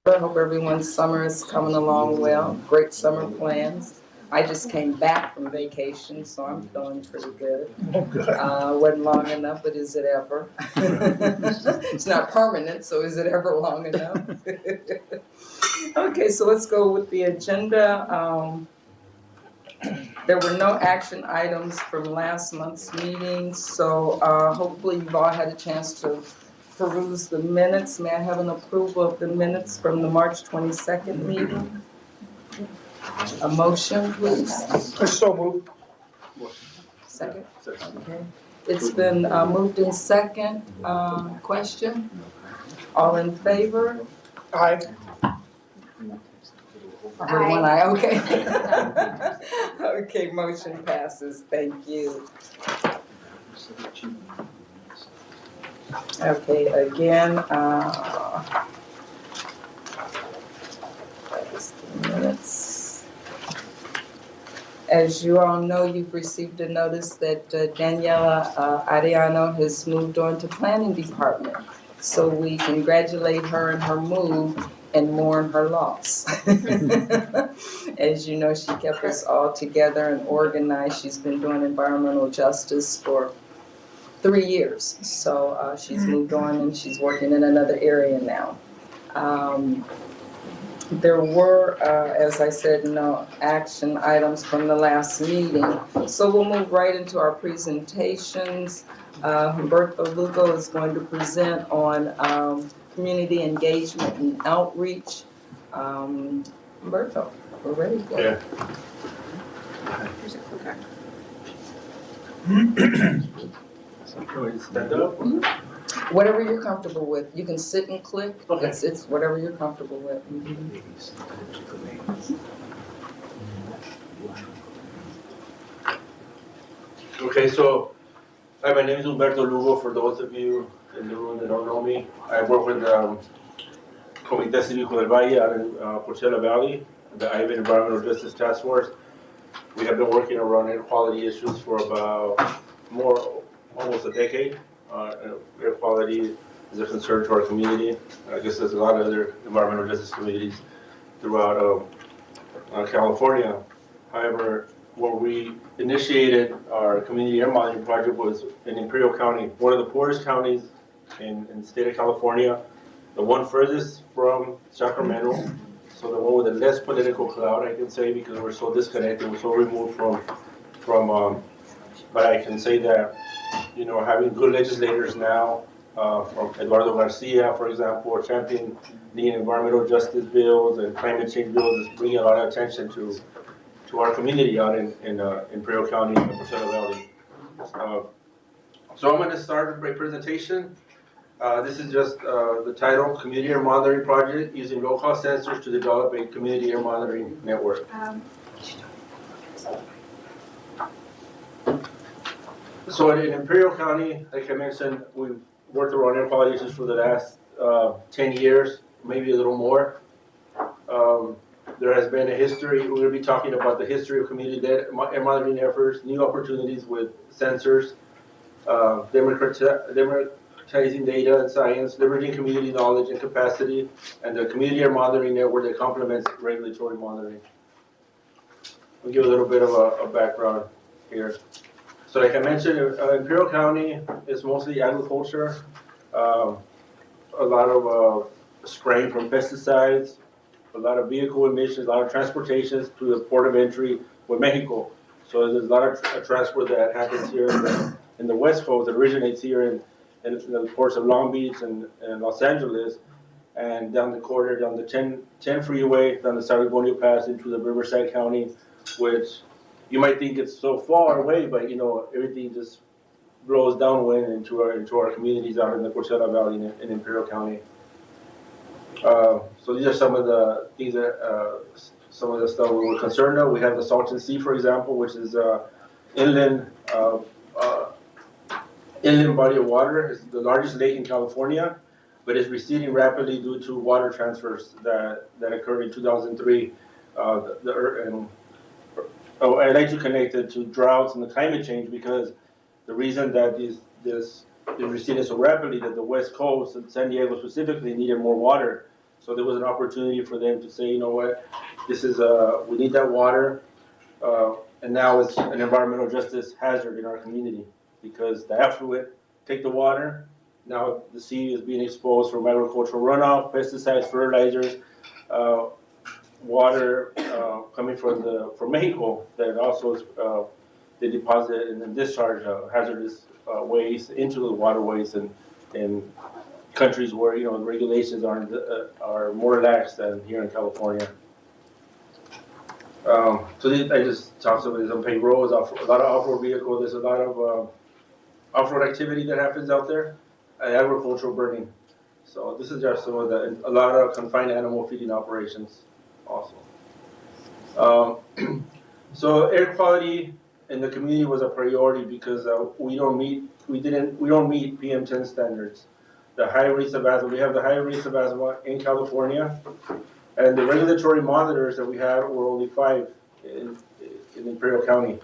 I hope everyone's summer is coming along well. Great summer plans. I just came back from vacation, so I'm feeling pretty good. Wasn't long enough, but is it ever? It's not permanent, so is it ever long enough? Okay, so let's go with the agenda. There were no action items from last month's meeting, so hopefully you've all had a chance to peruse the minutes. May I have an approval of the minutes from the March 22nd meeting? A motion, please. So moved. Second? Okay. It's been moved in second. Question? All in favor? Aye. I heard one eye, okay. Okay, motion passes, thank you. Okay, again, minutes. As you all know, you've received a notice that Daniela Ariano has moved on to planning department. So we congratulate her in her move and mourn her loss. As you know, she kept us all together and organized. She's been doing environmental justice for 3 years. So she's moved on and she's working in another area now. There were, as I said, no action items from the last meeting. So we'll move right into our presentations. Humberto Lugo is going to present on community engagement and outreach. Humberto, we're ready to go. Yeah. Here's a clicker. Stand up. Whatever you're comfortable with. You can sit and click. Okay. It's whatever you're comfortable with. Okay, so hi, my name is Humberto Lugo. For those of you in the room that don't know me, I work with Comité Cívico del Valle out in Coachella Valley, the Ivan Environmental Justice Task Force. We have been working around air quality issues for about almost a decade. Air quality is a concern to our community. I guess there's a lot of other environmental justice communities throughout California. However, where we initiated our community air monitoring project was in Imperial County, one of the poorest counties in the state of California, the one furthest from Sacramento, so the one with the less political cloud, I can say, because we're so disconnected, we're so removed from but I can say that, you know, having good legislators now, from Eduardo Garcia, for example, championing the environmental justice bills and climate change bills, is bringing a lot of attention to our community out in Imperial County in the Coachella Valley. So I'm going to start with my presentation. This is just the title, Community Air Monitoring Project, using low-cost sensors to develop a community air monitoring network. So in Imperial County, like I mentioned, we've worked around air quality issues for the last 10 years, maybe a little more. There has been a history. We're going to be talking about the history of community air monitoring efforts, new opportunities with sensors, democratizing data and science, leveraging community knowledge and capacity, and the community air monitoring network that complements regulatory monitoring. I'll give a little bit of a background here. So like I mentioned, Imperial County is mostly agriculture, a lot of spraying from pesticides, a lot of vehicle emissions, a lot of transportations to the port of entry with Mexico. So there's a lot of transport that happens here in the West Coast, that originates here in the ports of Long Beach and Los Angeles, and down the corridor, down the 10 freeway, down the San Antonio Pass into the Riverside County, which you might think it's so far away, but you know, everything just blows downwind into our communities out in the Coachella Valley in Imperial County. So these are some of the things that, some of the stuff we were concerned of. We have the Salton Sea, for example, which is inland body of water. It's the largest lake in California, but it's receding rapidly due to water transfers that occurred in 2003. I'd like to connect it to droughts and the climate change, because the reason that this is receding so rapidly, that the West Coast and San Diego specifically needed more water. So there was an opportunity for them to say, you know what, this is we need that water, and now it's an environmental justice hazard in our community because the effluent take the water. Now the sea is being exposed from agricultural runoff, pesticides, fertilizers, water coming from Mexico that also is, they deposit and then discharge hazardous waste into the waterways and countries where the regulations are more lax than here in California. I just talked about these unpaved roads, a lot of off-road vehicles. There's a lot of off-road activity that happens out there, agricultural burning. So this is just some of a lot of confined animal feeding operations also. So air quality in the community was a priority because we don't meet PM10 standards. The high rates of asthma, we have the high rates of asthma in California, and the regulatory monitors that we have were only 5 in Imperial County.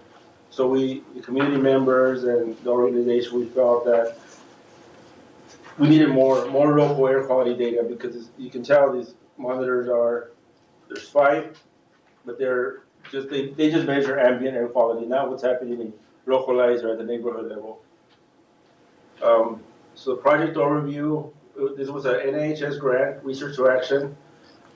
So the community members and the organization, we felt that we needed more local air quality data because you can tell these monitors there's 5, but they just measure ambient air quality, not what's happening in localized or at the neighborhood level. So project overview, this was an NIHS grant, Research to Action,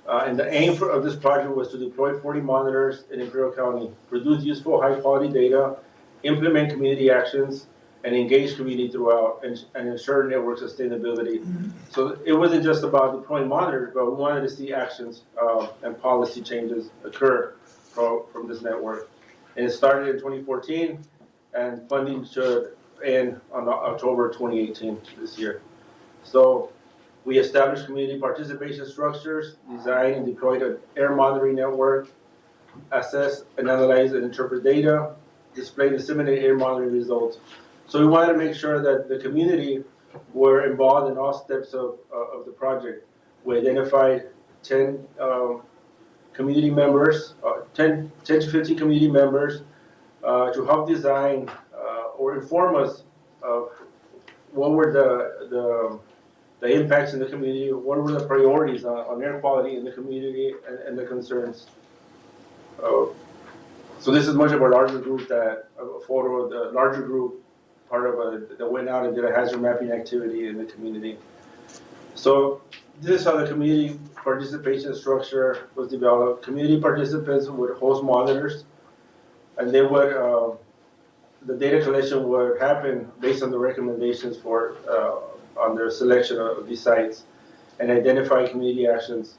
and the aim of this project was to deploy 40 monitors in Imperial County, produce useful high quality data, implement community actions, and engage community throughout and ensure network sustainability. So it wasn't just about deploying monitors, but we wanted to see actions and policy changes occur from this network. And it started in 2014, and funding should end on October 2018 this year. So we established community participation structures, designed and deployed an air monitoring network, assess and analyze and interpret data, display and disseminate air monitoring results. So we wanted to make sure that the community were involved in all steps of the project. We identified 10 community members, 10 to 15 community members to help design or inform us of what were the impacts in the community, what were the priorities on air quality in the community and the concerns. So this is much of a larger group a photo of the larger group, part of that went out and did a hazard mapping activity in the community. So this is how the community participation structure was developed. Community participants would host monitors, and they would, the data collection would happen based on the recommendations on their selection of these sites and identify community actions.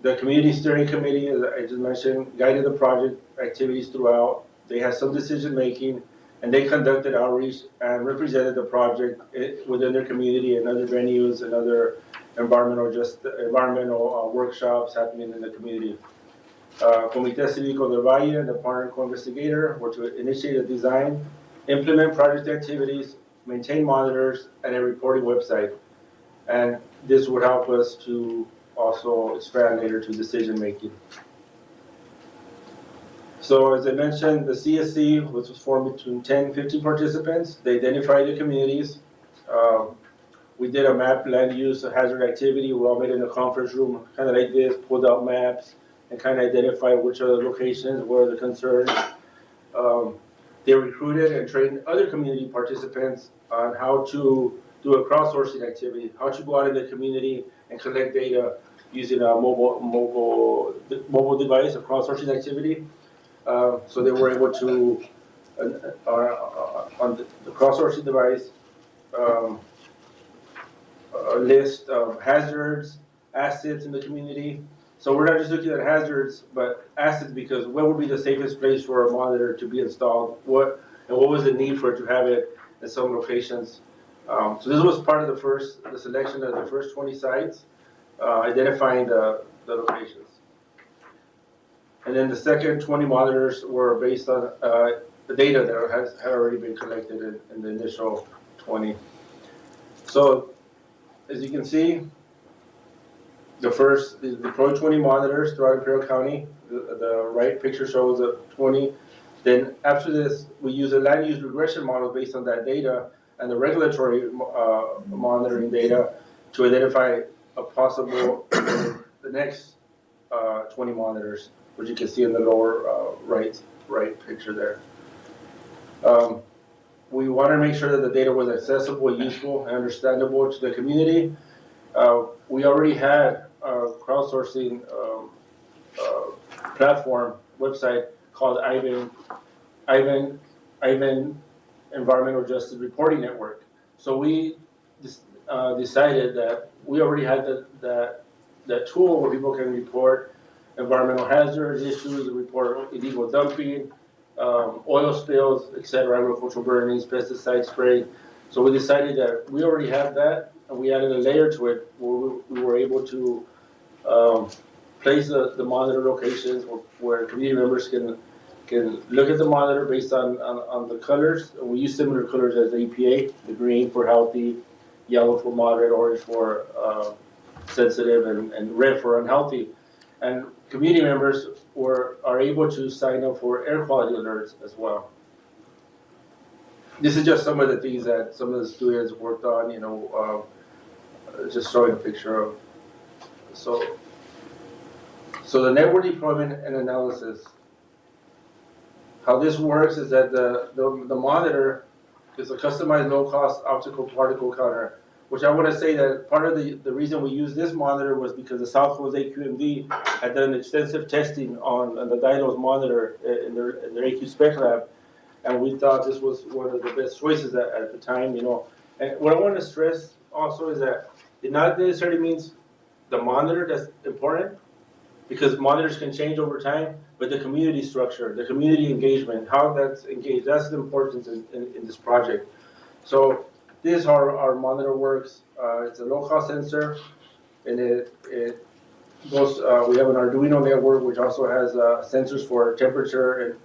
The community steering committee, as I just mentioned, guided the project activities throughout. They had some decision making, and they conducted outreach and represented the project within their community and other venues and other environmental workshops happening in the community. Comité Cívico del Valle and the partner co-investigator were to initiate a design, implement project activities, maintain monitors, and a reporting website. And this would help us to also expand later to decision making. So as I mentioned, the CSC, which was formed between 10 and 15 participants, they identified the communities. We did a map land use hazard activity. We all met in a conference room, kind of like this, pulled out maps and kind of identified which other locations were the concerns. They recruited and trained other community participants on how to do a crowdsourcing activity, how to go out in the community and collect data using a mobile device, a crowdsourcing activity. So they were able to, on the crowdsourcing device, list of hazards, assets in the community. So we're not just looking at hazards, but assets, because what would be the safest place for a monitor to be installed? What was the need for it to have it at some locations? So this was part of the selection of the first 20 sites, identifying the locations. And then the second 20 monitors were based on the data that had already been collected in the initial 20. So as you can see, the deployed 20 monitors throughout Imperial County. The right picture shows the 20. Then after this, we use a land use regression model based on that data and the regulatory monitoring data to identify a possible the next 20 monitors, which you can see in the lower right picture there. We want to make sure that the data was accessible, useful, and understandable to the community. We already had a crowdsourcing platform website called Ivan Environmental Justice Reporting Network. So we decided that we already had that tool where people can report environmental hazards, issues, report illegal dumping, oil spills, etc., agricultural burnings, pesticide spray. So we decided that we already had that, and we added a layer to it where we were able to place the monitor locations where community members can look at the monitor based on the colors. We use similar colors as the EPA, the green for healthy, yellow for moderate, orange for sensitive, and red for unhealthy. And community members are able to sign up for air quality alerts as well. This is just some of the things that some of the students worked on, just showing a picture of. So the network deployment and analysis. How this works is that the monitor is a customized low-cost optical particle counter, which I want to say that part of the reason we use this monitor was because the South Coast SCAQMD had done extensive testing on the Dynos monitor in their AQ Spec Lab, and we thought this was one of the best choices at the time, And what I want to stress also is that it not necessarily means the monitor that's important, because monitors can change over time, but the community structure, the community engagement, how that's engaged, that's the importance in this project. So this is how our monitor works. It's a low-cost sensor, and it goes. We have an Arduino network, which also has sensors for temperature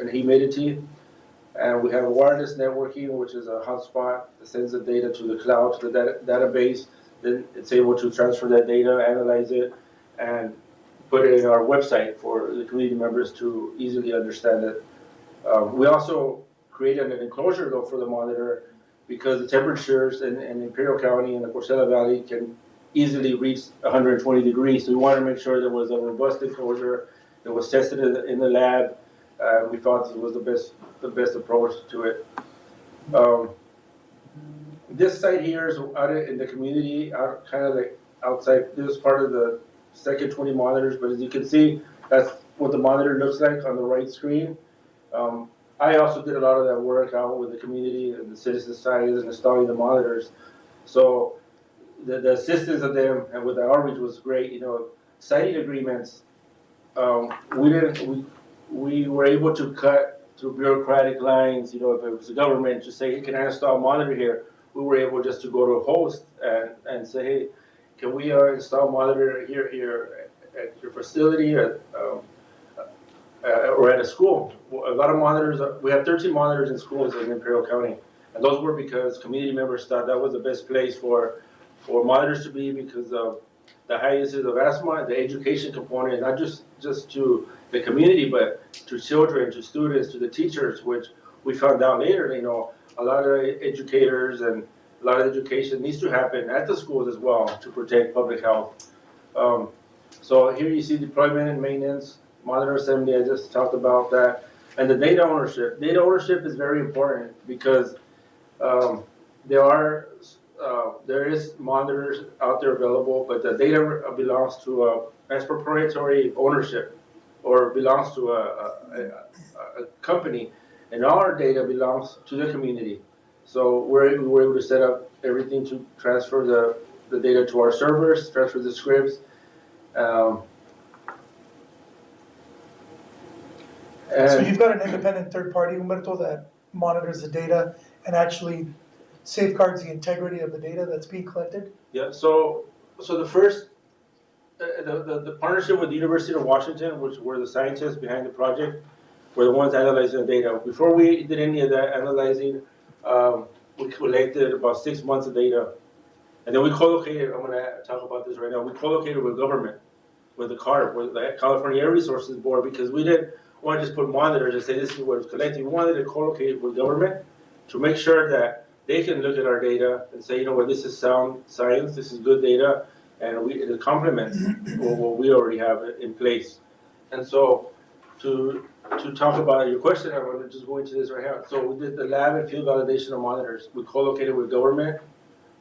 and humidity, and we have wireless networking, which is a hotspot that sends the data to the cloud, to the database. Then it's able to transfer that data, analyze it, and put it in our website for the community members to easily understand it. We also created an enclosure though for the monitor, because the temperatures in Imperial County and the Coachella Valley can easily reach 120 degrees. So we wanted to make sure there was a robust enclosure that was tested in the lab. We thought this was the best approach to it. This site here is out in the community, kind of like outside. This is part of the second 20 monitors, but as you can see, that's what the monitor looks like on the right screen. I also did a lot of that work out with the community and the citizen science and installing the monitors. So the assistance of them and with the outreach was great. Siting agreements, we were able to cut through bureaucratic lines. If it was the government to say, hey, can I install a monitor here? We were able just to go to a host and say, hey, can we install a monitor here at your facility or at a school? A lot of monitors, we have 13 monitors in schools in Imperial County. And those were because community members thought that was the best place for monitors to be, because of the high incidence of asthma and the education component, not just to the community, but to children, to students, to the teachers, which we found out later, a lot of educators and a lot of education needs to happen at the schools as well to protect public health. So here you see deployment and maintenance, monitor assembly, I just talked about that. And the data ownership. Data ownership is very important because there is monitors out there available, but the data belongs to as proprietary ownership, or belongs to a company, and our data belongs to the community. So we were able to set up everything to transfer the data to our servers, transfer the scripts. So you've got an independent third party, Humberto, that monitors the data and actually safeguards the integrity of the data that's being collected? Yeah, so the first, the partnership with the University of Washington, which were the scientists behind the project, were the ones analyzing the data. Before we did any of that analyzing, we collected about 6 months of data. And then we co-located, I'm gonna talk about this right now, we co-located with government, with the CARB, with the California Air Resources Board, because we didn't want to just put monitors and say this is what it's collecting. We wanted to co-locate with government to make sure that they can look at our data and say, this is sound science, this is good data, and it complements what we already have in place. And so to talk about your question, I want to just go into this right here. So we did the lab and field validation of monitors. We co-located with government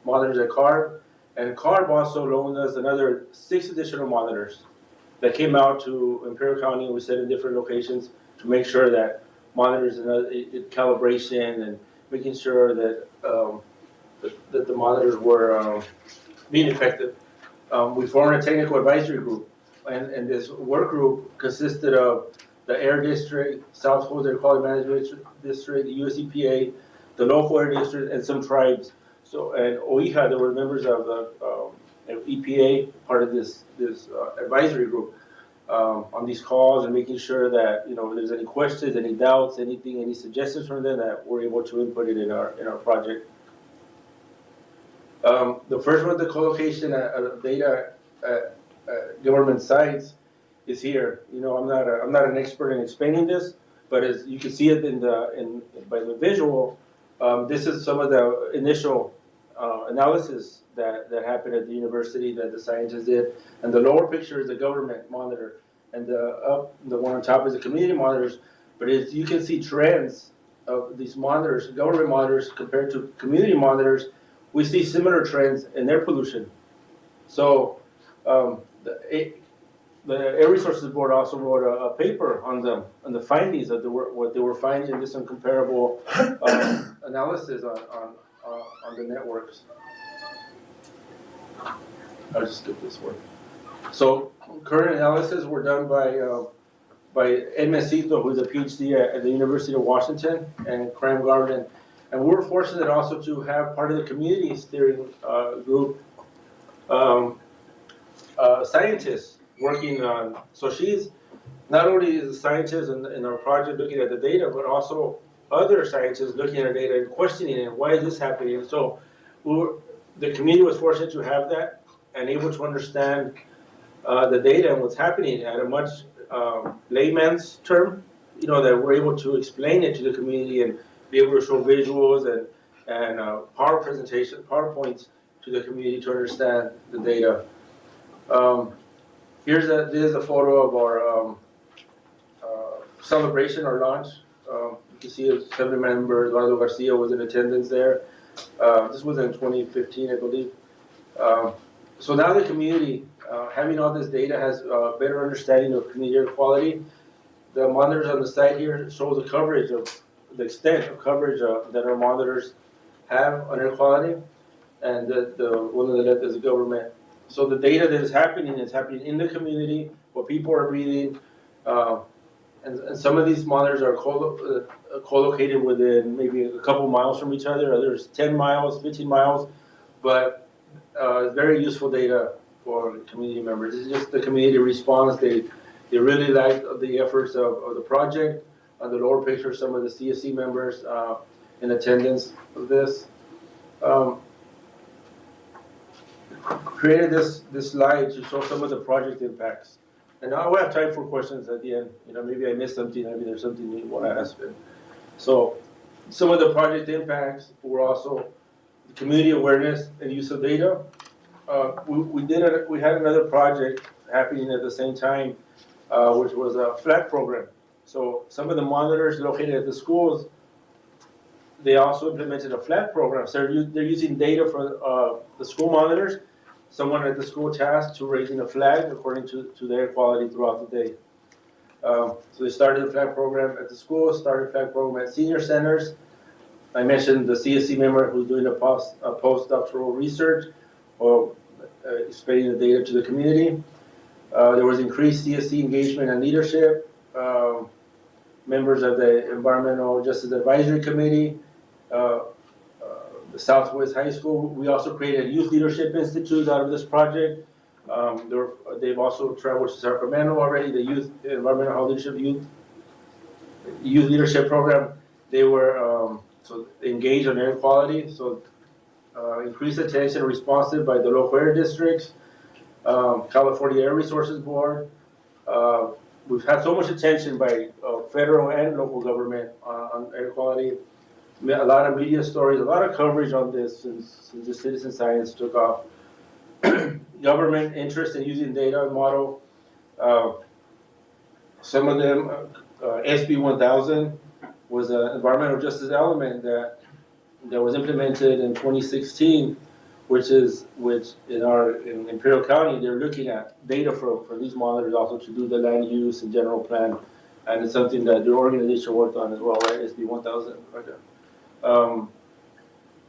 monitors at CARB, and CARB also loaned us another 6 additional monitors that came out to Imperial County, and we set in different locations to make sure that monitors and calibration and making sure that that the monitors were being effective. We formed a technical advisory group, and this work group consisted of the Air District, South Coast Air Quality Management District, the US EPA, the local air district, and some tribes. So, and OIHA, there were members of the EPA, part of this advisory group, on these calls, and making sure that, you know, if there's any questions, any doubts, anything, any suggestions from them, that we're able to input it in our project. The first one, the co-location of data at government sites, is here. You know, I'm not an expert in explaining this, but as you can see it by the visual, this is some of the initial analysis that happened at the university that the scientists did, and the lower picture is the government monitor, and the one on top is the community monitors. But as you can see, trends of these monitors, government monitors compared to community monitors, we see similar trends in air pollution. So the Air Resources Board also wrote a paper on the findings of what they were finding in this incomparable analysis on the networks. I'll just skip this one. So current analysis were done by Ed Mesito, who's a PhD at the University of Washington, and Cram Garden. And we were fortunate also to have part of the community steering group scientists working on. So she's not only is a scientist in our project looking at the data, but also other scientists looking at our data and questioning it. Why is this happening? And so the community was fortunate to have that and able to understand the data and what's happening at a much layman's term, you know, that we're able to explain it to the community and be able to show visuals and PowerPoints to the community to understand the data. This is a photo of our celebration or launch. You can see a Assembly member Eduardo Garcia was in attendance there. This was in 2015, I believe. So now the community, having all this data, has a better understanding of community air quality. The monitors on the side here show the coverage of the extent of coverage that our monitors have on air quality, and the one on the left is the government. So the data that is happening in the community, what people are breathing, and some of these monitors are co-located within maybe a couple miles from each other, others 10 miles, 15 miles, but it's very useful data for community members. This is just the community response. They really like the efforts of the project. On the lower picture, some of the CSC members in attendance of this. Created this slide to show some of the project impacts. And now we have time for questions at the end. You know, maybe I missed something, maybe there's something you want to ask me. So some of the project impacts were also the community awareness and use of data. We had another project happening at the same time, which was a flag program. So some of the monitors located at the schools, they also implemented a flag program. So they're using data for the school monitors. Someone at the school tasked to raising a flag according to their quality throughout the day. So they started the flag program at the school, started a flag program at senior centers. I mentioned the CSC member who's doing a postdoctoral research or explaining the data to the community. There was increased CSC engagement and leadership. Members of the Environmental Justice Advisory Committee, the Southwest High School. We also created a Youth Leadership Institute out of this project. They've also traveled to Sacramento already, the Youth Environmental Health Leadership Youth Leadership Program. They were so engaged on air quality, so increased attention and responsive by the local air districts, California Air Resources Board. We've had so much attention by federal and local government on air quality. A lot of media stories, a lot of coverage on this since the citizen science took off. government interest in using data model. Some of them, SB 1000 was an environmental justice element that was implemented in 2016, which in Imperial County, they're looking at data for these monitors also to do the land use and general plan. And it's something that their organization worked on as well, right? SB 1000.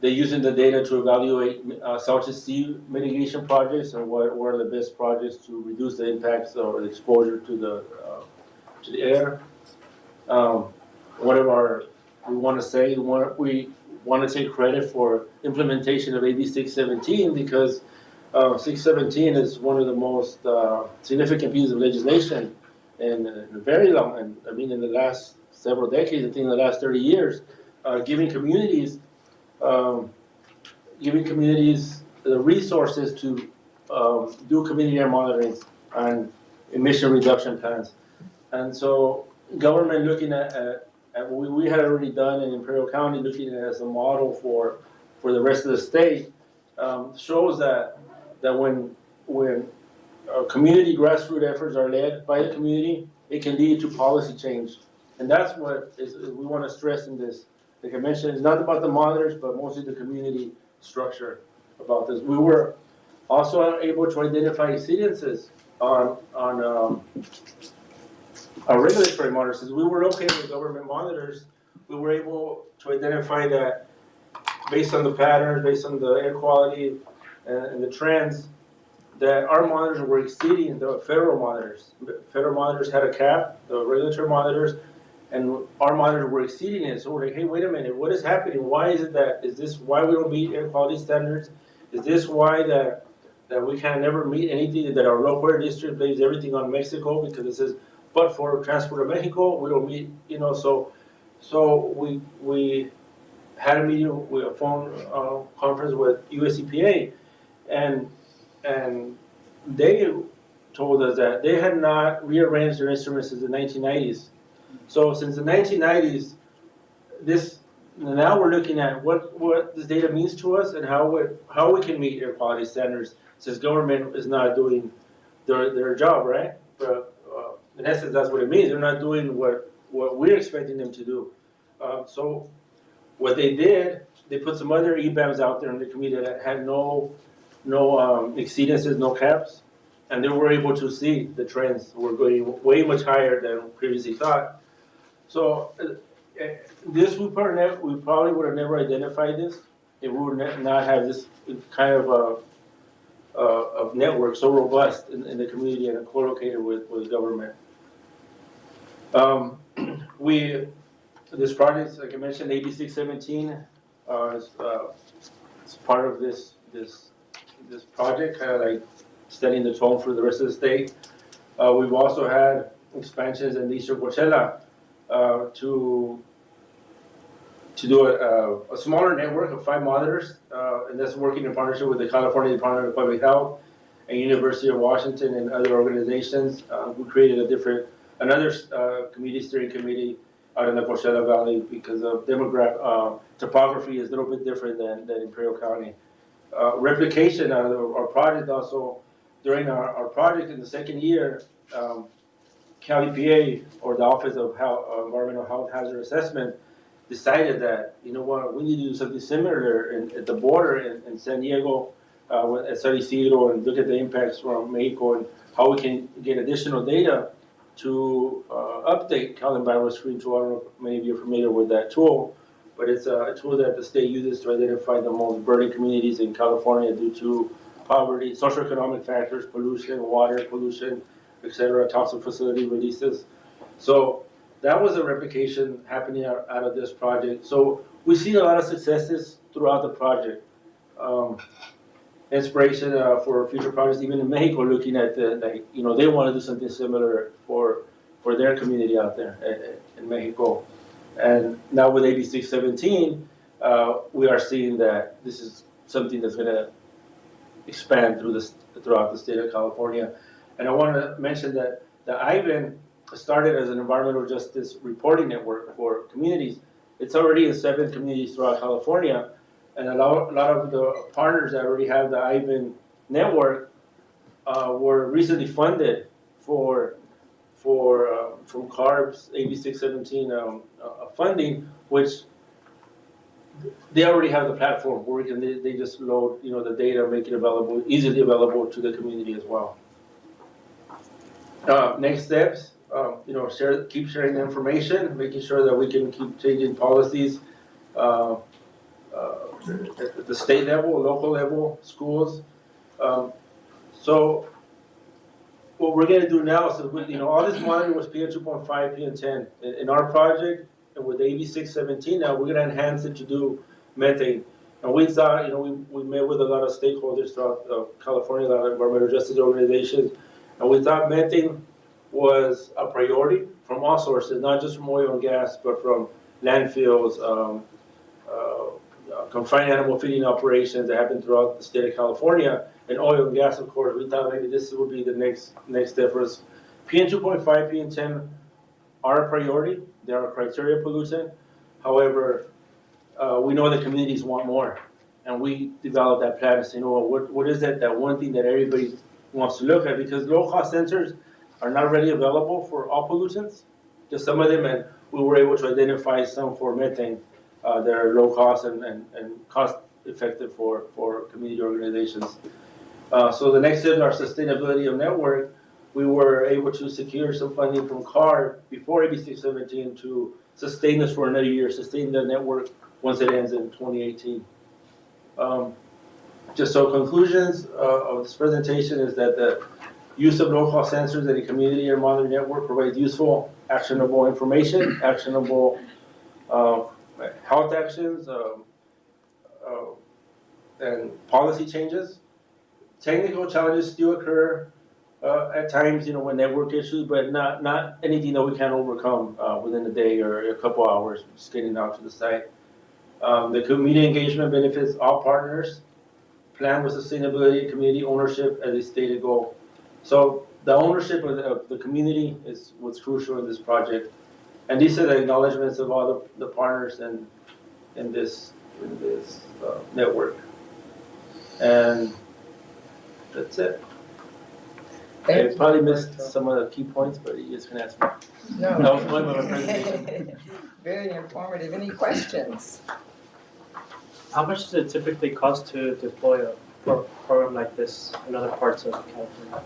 They're using the data to evaluate South Sea mitigation projects and what are the best projects to reduce the impacts or the exposure to the air. We want to take credit for implementation of AB 617 because 617 is one of the most significant pieces of legislation in a very long, and I mean in the last several decades, I think in the last 30 years, giving communities the resources to do community air monitoring and emission reduction plans. And so government looking at what we had already done in Imperial County, looking at it as a model for the rest of the state, shows that when community grassroots efforts are led by the community, it can lead to policy change. And that's what we want to stress in this. Like I mentioned, it's not about the monitors, but mostly the community structure about this. We were also able to identify exceedances on our regulatory monitors. Since we were okay with government monitors, we were able to identify that based on the patterns, based on the air quality and the trends, that our monitors were exceeding the federal monitors. Federal monitors had a cap, the regulatory monitors, and our monitors were exceeding it. So we're like, hey, wait a minute, what is happening? Why is it that? Is this why we don't meet air quality standards? Is this why that we can never meet anything, that our local air district blames everything on Mexico because it says, but for transport to Mexico, we don't meet, so we had a meeting with a phone conference with US EPA, and they told us that they had not rearranged their instruments since the 1990s. So since the 1990s, now we're looking at what this data means to us and how we can meet air quality standards since government is not doing their job, right? But in essence, that's what it means. They're not doing what we're expecting them to do. So what they did, they put some other EBAMs out there in the community that had no exceedances, no caps, and they were able to see the trends were going way much higher than previously thought. So this we probably would have never identified this if we would not have this kind of network so robust in the community and co-located with government. This project, like I mentioned, AB 617 is part of this project, kind of like setting the tone for the rest of the state. We've also had expansions in Eastern Coachella to do a smaller network of 5 monitors, and that's working in partnership with the California Department of Public Health and University of Washington and other organizations. We created another community steering committee out in the Coachella Valley because of topography is a little bit different than Imperial County. Replication of our project also, during our project in the second year, Cal EPA, or the Office of Environmental Health Hazard Assessment, decided that, you know what, we need to do something similar at the border in San Diego, at San Isidro, and look at the impacts from Mexico and how we can get additional data to update Cal Environmental Screen Tool. I don't know if many of you are familiar with that tool, but it's a tool that the state uses to identify the most burning communities in California due to poverty, socioeconomic factors, pollution, water pollution, etc., toxic facility releases. So that was a replication happening out of this project. So we see a lot of successes throughout the project. Inspiration for future projects, even in Mexico, looking at they want to do something similar for their community out there in Mexico. And now with AB 617, we are seeing that this is something that's going to expand throughout the state of California. And I want to mention that the IVEN started as an environmental justice reporting network for communities. It's already in 7 communities throughout California, and a lot of the partners that already have the IVEN network were recently funded from CARB's AB 617 funding, which they already have the platform where they just load the data, make it available, easily available to the community as well. Next steps, keep sharing the information, making sure that we can keep changing policies at the state level, local level, schools. So what we're going to do now is, all this monitoring was PN 2.5, PN 10. In our project, and with AB 617 now, we're going to enhance it to do methane. And we thought, we met with a lot of stakeholders throughout California, a lot of environmental justice organizations, and we thought methane was a priority from all sources, not just from oil and gas, but from landfills, confined animal feeding operations that happen throughout the state of California, and oil and gas, of course. We thought maybe this would be the next step for us. PN 2.5, PN 10 are a priority. They are a criteria pollutant. However, we know the communities want more, and we developed that plan to say, what is that one thing that everybody wants to look at? Because low-cost sensors are not readily available for all pollutants, just some of them, and we were able to identify some for methane that are low cost and cost effective for community organizations. So the next step in our sustainability of network, we were able to secure some funding from CARB before AB 617 to sustain this for another year, sustain the network once it ends in 2018. Just so conclusions of this presentation is that the use of low-cost sensors in a community or monitoring network provides useful, actionable information, actionable health actions, and policy changes. Technical challenges still occur at times, when network issues, but not anything that we can't overcome within a day or a couple hours, just getting out to the site. The community engagement benefits all partners. Plan with sustainability, community ownership as a stated goal. So the ownership of the community is what's crucial in this project. And these are the acknowledgments of all the partners in this network. And that's it. I probably missed some of the key points, but you guys can ask me. No. That was one of my presentation. Very informative. Any questions? How much does it typically cost to deploy a program like this in other parts of California?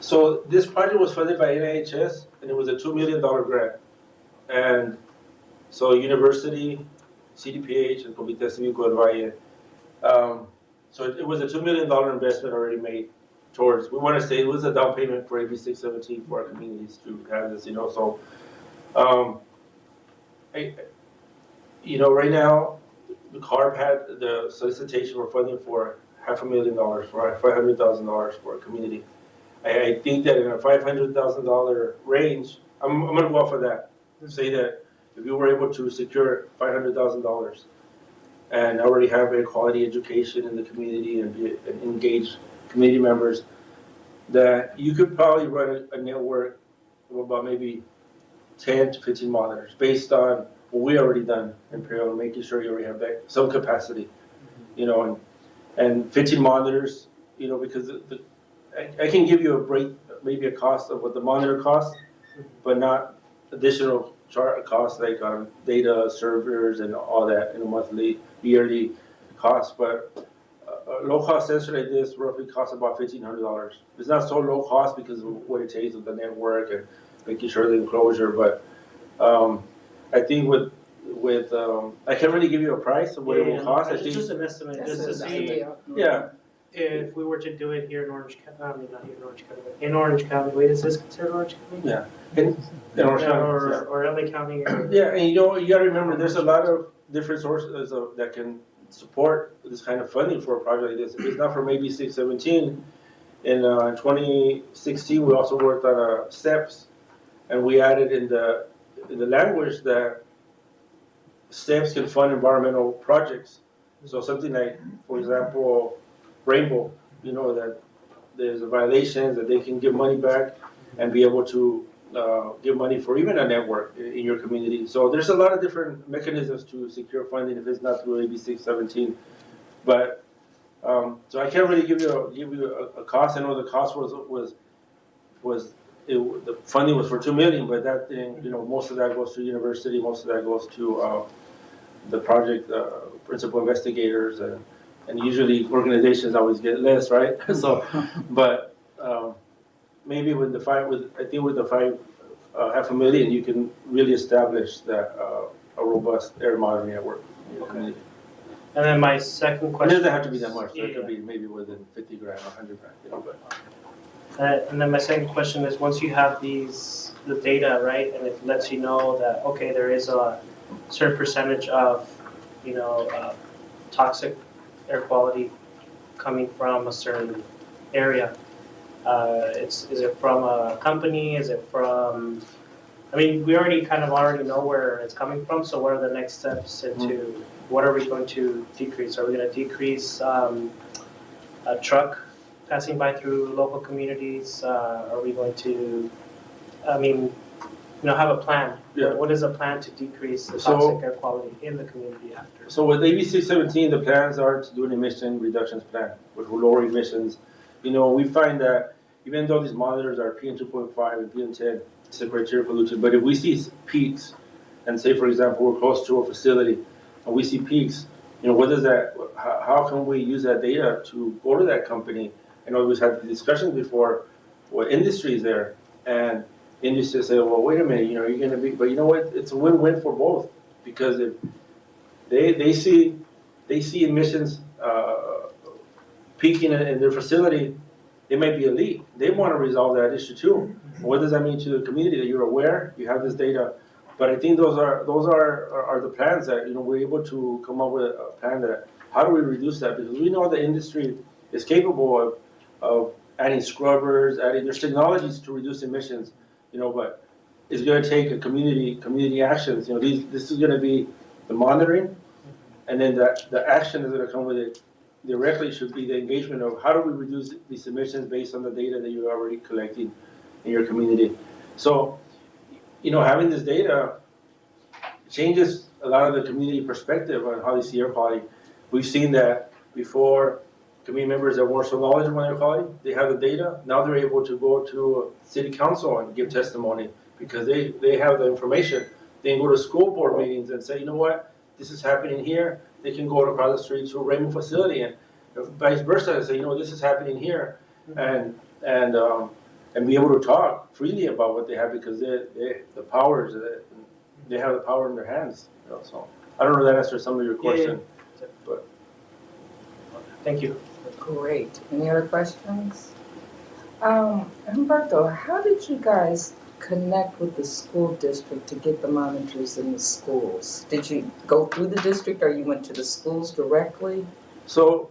So this project was funded by NIHS, and it was a $2 million grant. And so university, CDPH, and Comité Cívico del Valle. So it was a $2 million investment already made towards, we want to say it was a down payment for AB 617 for our communities to have this, So, right now, the CARB had the solicitation for funding for $500,000, for $500,000 for a community. I think that in a $500,000 range, I'm going to go off of that. Say that if you were able to secure $500,000 and already have a quality education in the community and engage community members, that you could probably run a network of about maybe 10 to 15 monitors based on what we already done in Imperial, making sure you already have that, some capacity, and 15 monitors, because I can give you maybe a cost of what the monitor costs, but not additional costs like data servers and all that in a monthly, yearly cost. But a low-cost sensor like this roughly costs about $1,500. It's not so low cost because of what it takes with the network and making sure the enclosure. But I think with I can't really give you a price of what it will cost. It's just an estimate, just to see. Yeah. If we were to do it here in Orange County, not here in Orange County, but in Orange County, wait, is this considered Orange County? Yeah. In Orange County, or LA County? Yeah, and you got to remember, there's a lot of different sources that can support this kind of funding for a project like this. If it's not from AB 617, in 2016 we also worked on STEPS, and we added in the language that STEPS can fund environmental projects. So something like, for example, Rainbow, that there's a violation, that they can give money back and be able to give money for even a network in your community. So there's a lot of different mechanisms to secure funding if it's not through AB 617. But So I can't really give you a cost. I know the cost the funding was for $2 million, but that thing, most of that goes to university, most of that goes to the project principal investigators, and usually organizations always get less, right? So, but maybe with the five $500,000, you can really establish that a robust air monitoring network in your community. And then my second It question. doesn't have to be that much. Yeah, It could be maybe within $50,000 or $100,000, but. And then my second question is, once you have the data, right, and it lets you know that, okay, there is a certain percentage of, toxic air quality coming from a certain area. Is it from a company? Is it from, we already know where it's coming from, so what are the next steps into, what are we going to decrease? Are we going to decrease a truck passing by through local communities? Are we going to, have a plan? Yeah. What is a plan to decrease the toxic air quality in the community after? So with AB 617, the plans are to do an emission reductions plan with lower emissions. We find that even though these monitors are PM 2.5 and PM 10, it's a criteria pollution, but if we see peaks, and say for example we're close to a facility and we see peaks, what is that? How can we use that data to go to that company? We've had the discussions before, what industry is there, and industry say, well, wait a minute, you're going to be, but you know what? It's a win-win for both, because if they see emissions peaking in their facility, it might be a leak. They want to resolve that issue too. What does that mean to the community? That you're aware, you have this data, but I think those are the plans that we're able to come up with a plan that how do we reduce that, because we know the industry is capable of adding scrubbers, there's technologies to reduce emissions, but it's going to take a community actions. This is going to be the monitoring, and then the action is going to come with it directly should be the engagement of how do we reduce these emissions based on the data that you're already collecting in your community. So, having this data changes a lot of the community perspective on how they see air quality. We've seen that before. Community members that weren't so knowledgeable on air quality, they have the data. Now they're able to go to city council and give testimony because they have the information. They can go to school board meetings and say, you know what, this is happening here. They can go across the street to a Raymond facility and vice versa and say, this is happening here, and be able to talk freely about what they have, because they have the power in their hands. So I don't know if that answers some of your question, but thank you. Great. Any other questions? Humberto, how did you guys connect with the school district to get the monitors in the schools? Did you go through the district, or you went to the schools directly? So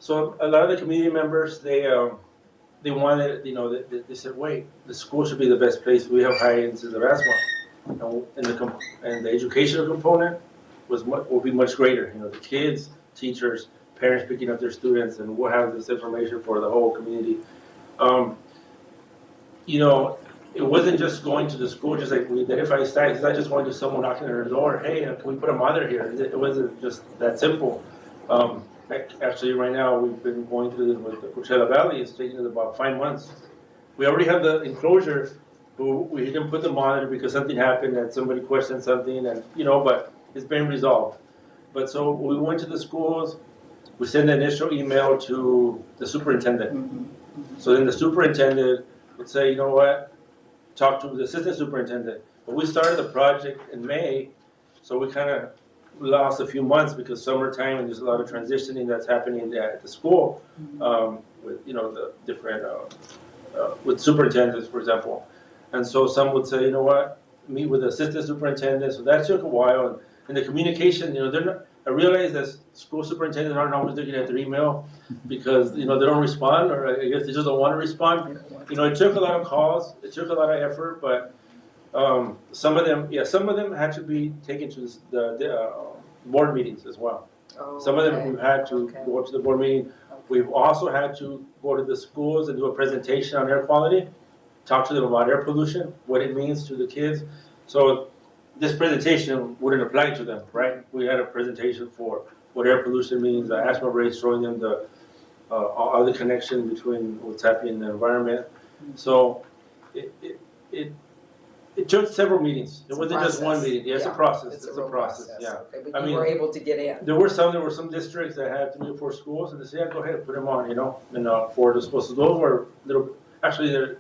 a lot of the community members, they wanted, they said, wait, the school should be the best place. We have high incidence of asthma, and the educational component will be much greater. The kids, teachers, parents picking up their students, and we'll have this information for the whole community. It wasn't just going to the school, just like we identify staff. It's not just going to someone knocking on their door, hey, can we put a monitor here? It wasn't just that simple. Actually, right now, we've been going through this with the Coachella Valley. It's taking us about 5 months. We already have the enclosure, but we didn't put the monitor because something happened and somebody questioned something, and but it's been resolved. But so we went to the schools. We sent an initial email to the superintendent. Mm-hmm. So then the superintendent would say, you know what, talk to the assistant superintendent. But we started the project in May, so we kind of lost a few months because summertime and there's a lot of transitioning that's happening at the school, with the different with superintendents, for example. And so some would say, you know what, meet with the assistant superintendent. So that took a while, and the communication, they're not. I realize that school superintendents aren't always looking at their email because they don't respond, or I guess they just don't want to respond. It took a lot of calls, it took a lot of effort, but some of them had to be taken to the board meetings as well. Oh, some of them we've had to go to the board meeting. Okay. We've also had to go to the schools and do a presentation on air quality, talk to them about air pollution, what it means to the kids. So this presentation wouldn't apply to them, right? We had a presentation for what air pollution means, the asthma rates, showing them the all the connection between what's happening in the environment. So it took several meetings. It wasn't just one meeting. Yeah, it's a process. It's a process. Yeah. Okay, but you were able to get in. There were some districts that had 3 or 4 schools, and they said, yeah, go ahead, put them on, and for the schools. So those were actually there are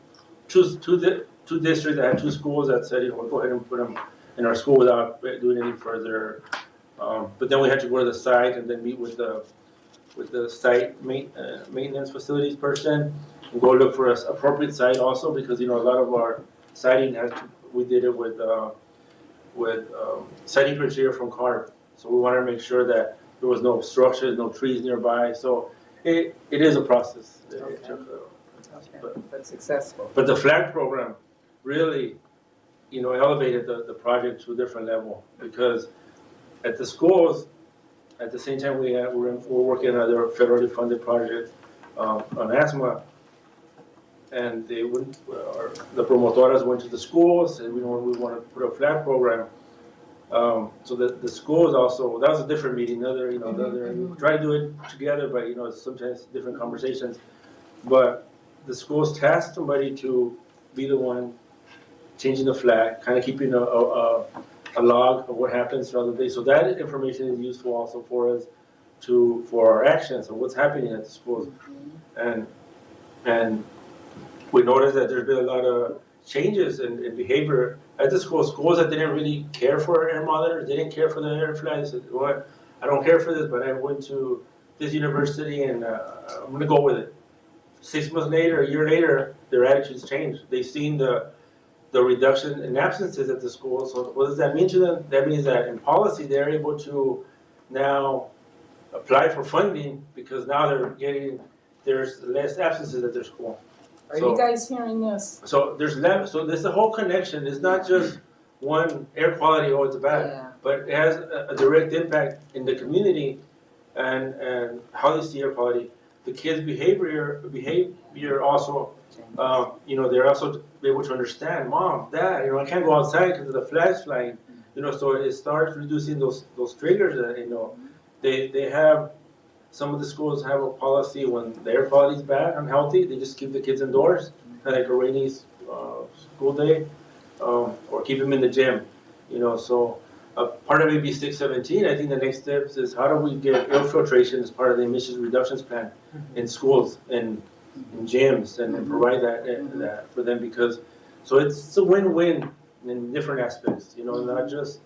two districts that had 2 schools that said, go ahead and put them in our school without doing any further. But then we had to go to the site and then meet with the site maintenance facilities person and go look for an appropriate site also, because a lot of our siting we did it with siting criteria from CARB. So we wanted to make sure that there was no obstructions, no trees nearby. So it is a process. Okay. It took, But successful. but the flag program really, elevated the project to a different level, because at the schools, at the same time we're working on another federally funded project on asthma, and the promotoras went to the schools and we want to put a flag program. So the schools also, that was a different meeting, we try to do it together, but sometimes different conversations. But the schools tasked somebody to be the one changing the flag, kind of keeping a log of what happens throughout the day. So that information is useful also for us for our actions of what's happening at the schools. And we noticed that there's been a lot of changes in behavior at the schools that didn't really care for air monitors, they didn't care for the air flags. Said, well, I don't care for this, but I went to this university and I'm going to go with it. 6 months later, a year later, their attitudes changed. They've seen the reduction in absences at the school. So what does that mean to them? That means that in policy, they're able to now apply for funding, because now there's less absences at their school. Are you guys hearing this? So there's a whole connection. It's not just one air quality, it's bad, but it has a direct impact in the community and how they see air quality. The kids' behavior also, they're also able to understand, Mom, Dad, I can't go outside because of the flags flying, so it starts reducing those triggers. They have, some of the schools have a policy when the air quality is bad, unhealthy, they just keep the kids indoors, kind of like a rainy school day, or keep them in the gym, so. Part of AB 617, I think the next steps is how do we get air filtration as part of the emissions reductions plan in schools and in gyms, and provide that for them, because so it's a win-win in different aspects, not just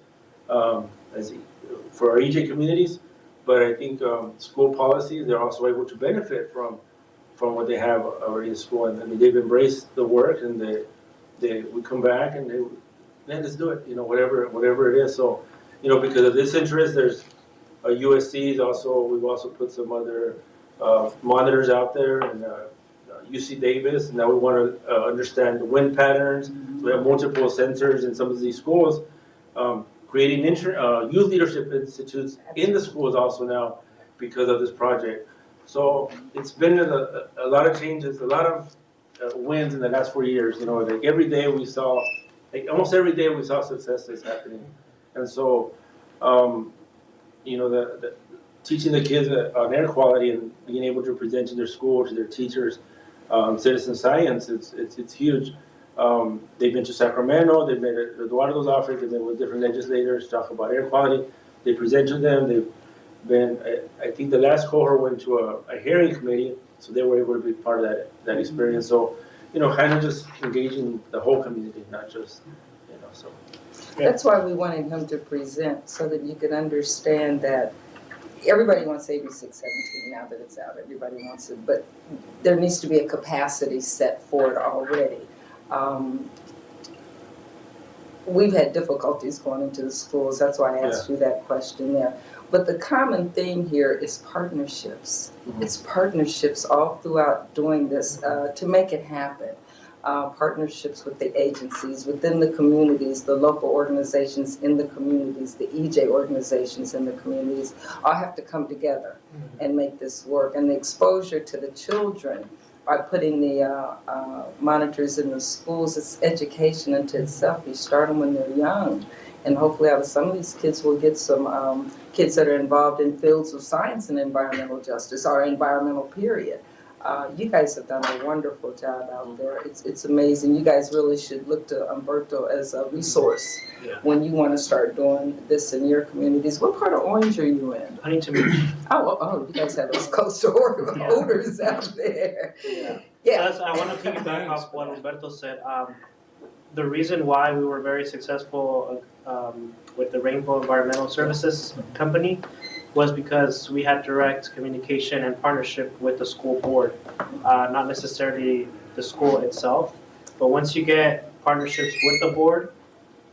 for our EJ communities, but I think school policies, they're also able to benefit from what they have already in school, and they've embraced the work, and we come back and let's do it, whatever it is. So, because of this interest, there's USC's also, we've also put some other monitors out there, and UC Davis. Now we want to understand the wind patterns. We have multiple sensors in some of these schools, creating youth leadership institutes in the schools also now because of this project. So it's been a lot of changes, a lot of wins in the last 4 years. Like every day we saw, almost every day we saw success that's happening. And so, the teaching the kids on air quality and being able to present to their school, to their teachers, citizen science, it's huge. They've been to Sacramento, they've been at Eduardo's office, they've been with different legislators, talk about air quality. They present to them. They've been, I think the last cohort went to a hearing committee, so they were able to be part of that experience. So, kind of just engaging the whole community, not just, so. Yeah. That's why we wanted him to present, so that you could understand that everybody wants AB 617 now that it's out. Everybody wants it, but there needs to be a capacity set for it already. We've had difficulties going into the schools. That's why I asked you that question there. But the common theme here is partnerships. Mm-hmm. It's partnerships all throughout doing this to make it happen. Partnerships with the agencies, within the communities, the local organizations in the communities, the EJ organizations in the communities, all have to come together and make this work. And the exposure to the children by putting the monitors in the schools, it's education into itself. You start them when they're young. And hopefully out of some of these kids, we'll get some kids that are involved in fields of science and environmental justice or environmental period. You guys have done a wonderful job out there. It's amazing. You guys really should look to Umberto as a resource when you want to start doing this in your communities. What part of Orange are you in? Huntington Beach. Oh, you guys have those coastal odors out there. Yeah. So I want to piggyback off what Humberto said. The reason why we were very successful with the Rainbow Environmental Services Company was because we had direct communication and partnership with the school board, not necessarily the school itself. But once you get partnerships with the board,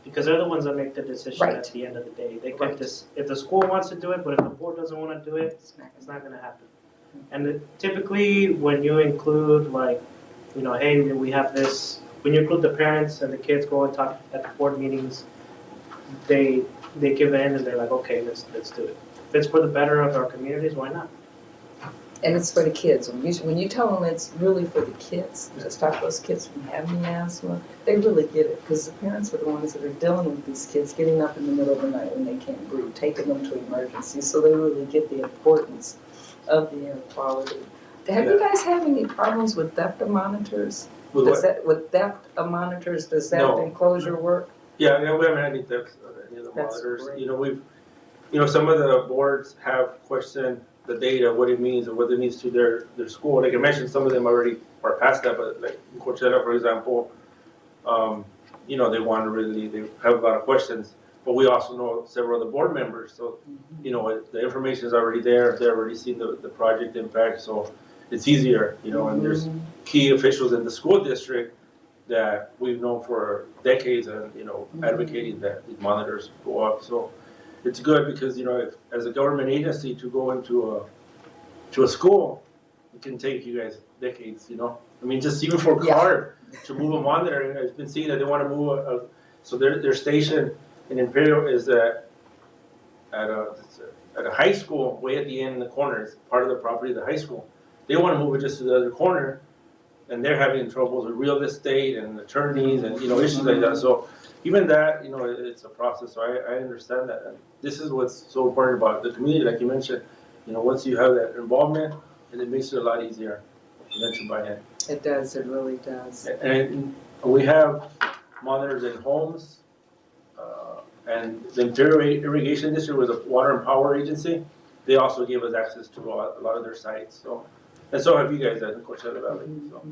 because they're the ones that make the decision at the end of the day. They could if the school wants to do it, but if the board doesn't want to do it, it's not going to happen. And typically, when you include hey, we have this. When you include the parents and the kids go and talk at the board meetings, they give in and they're like, okay, let's do it. If it's for the better of our communities, why not? And it's for the kids. When you tell them it's really for the kids, to stop those kids from having asthma, they really get it. Because the parents are the ones that are dealing with these kids, getting up in the middle of the night when they can't breathe, taking them to emergency. So they really get the importance of the air quality. Have you guys had any problems with depth monitors? With depth monitors, does that enclose your work? Yeah, we haven't had any depth on any of the monitors. Great. Some of the boards have questioned the data, what it means, or what it means to their school. Like I mentioned, some of them already are past that, but like in Coachella, for example, they they have a lot of questions. But we also know several of the board members, so the information is already there. They've already seen the project impact, so it's easier. And there's key officials in the school district that we've known for decades, and advocating that these monitors go up. So it's good because if, as a government agency, to go into a school, it can take you guys decades. I mean, just even for CARB to move a monitor, I've been seeing that they want to move so their station in Imperial is at a high school way at the end in the corner. It's part of the property of the high school. They want to move it just to the other corner, and they're having troubles with real estate and attorneys and issues like that. So even that, it's a process. So I understand that, and this is what's so important about the community, like you mentioned. Once you have that involvement, and it makes it a lot easier than to buy in. It does. It really does. And we have monitors in homes, and the Imperial Irrigation District was a water and power agency. They also gave us access to a lot of their sites. And so have you guys at the Coachella Valley. So.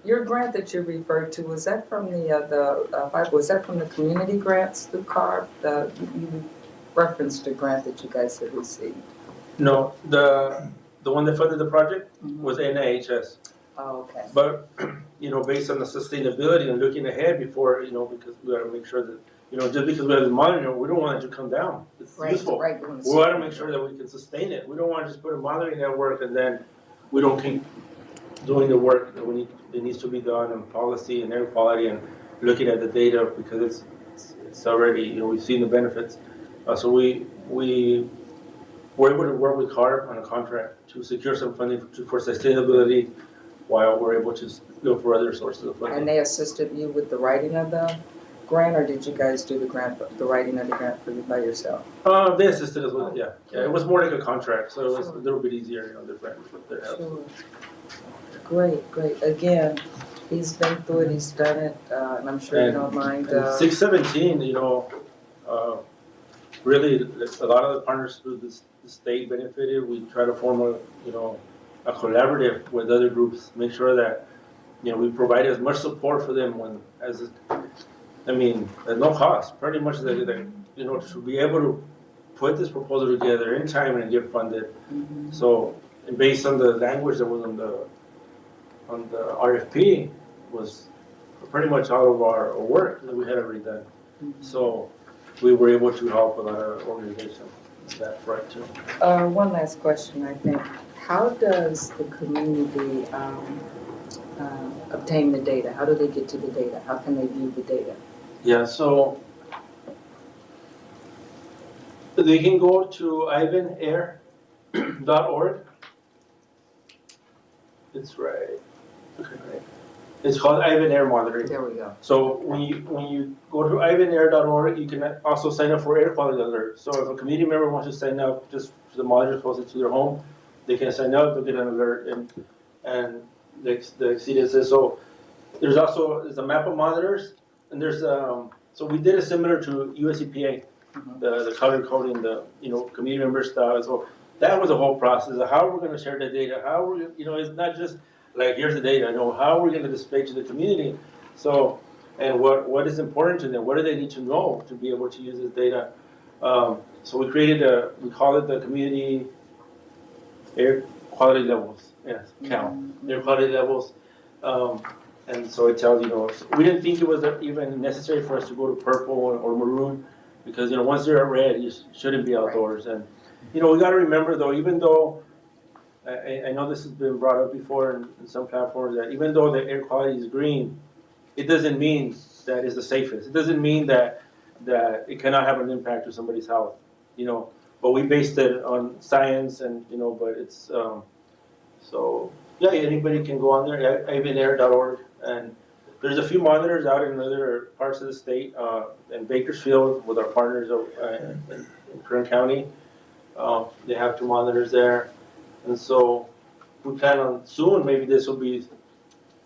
Your grant that you referred to, was that from was that from the community grants through CARB? You referenced a grant that you guys had received. No, the one that funded the project was NIHS. Oh, okay. But based on the sustainability and looking ahead before, because we got to make sure that just because we have the monitor, we don't want it to come down. It's useful. Right. We want to make sure that we can sustain it. We don't want to just put a monitoring network and then we don't keep doing the work that it needs to be done on policy and air quality and looking at the data, because it's already, we've seen the benefits. So we were able to work with CARB on a contract to secure some funding for sustainability while we're able to look for other sources of funding. And they assisted you with the writing of the grant, or did you guys do the writing of the grant by yourself? They assisted us with it, yeah. It was more like a contract, so it was a little bit easier, their grant with their help. Sure. Great. Again, he's been through it, he's done it, and I'm sure you don't mind. 617, really, a lot of the partners through the state benefited. We try to form a collaborative with other groups, make sure that we provide as much support for them at no cost. Pretty much to be able to put this proposal together in time and get funded. So, and based on the language that was on the RFP, was pretty much all of our work that we had already done. So we were able to help a lot of organizations in that front too. One last question, I think. How does the community obtain the data? How do they get to the data? How can they view the data? Yeah, so they can go to ivanair.org. It's right. Okay, right. It's called Ivan Air Monitoring. There we go. So when you go to ivanair.org, you can also sign up for air quality alert. So if a community member wants to sign up just for the monitors closer to their home, they can sign up, they'll get an alert, and the exceedance says so. There's a map of monitors, and there's so we did it similar to US EPA, the color coding, the community member style. So that was a whole process of how we're going to share the data, how we're it's not just like here's the data. How we're going to display to the community. So and what is important to them? What do they need to know to be able to use this data? So we created we call it the community air quality levels. Yes, count air quality levels. And so it tells we didn't think it was even necessary for us to go to purple or maroon because once they're at red, you shouldn't be outdoors. And we got to remember though, even though I know this has been brought up before in some platforms, that even though the air quality is green, it doesn't mean that it's the safest. It doesn't mean that it cannot have an impact to somebody's health. But we based it on science, and but it's so yeah. Anybody can go on there, ivanair.org, and there's a few monitors out in other parts of the state, in Bakersfield with our partners in Kern County. They have 2 monitors there, and so we plan on soon. Maybe this will be.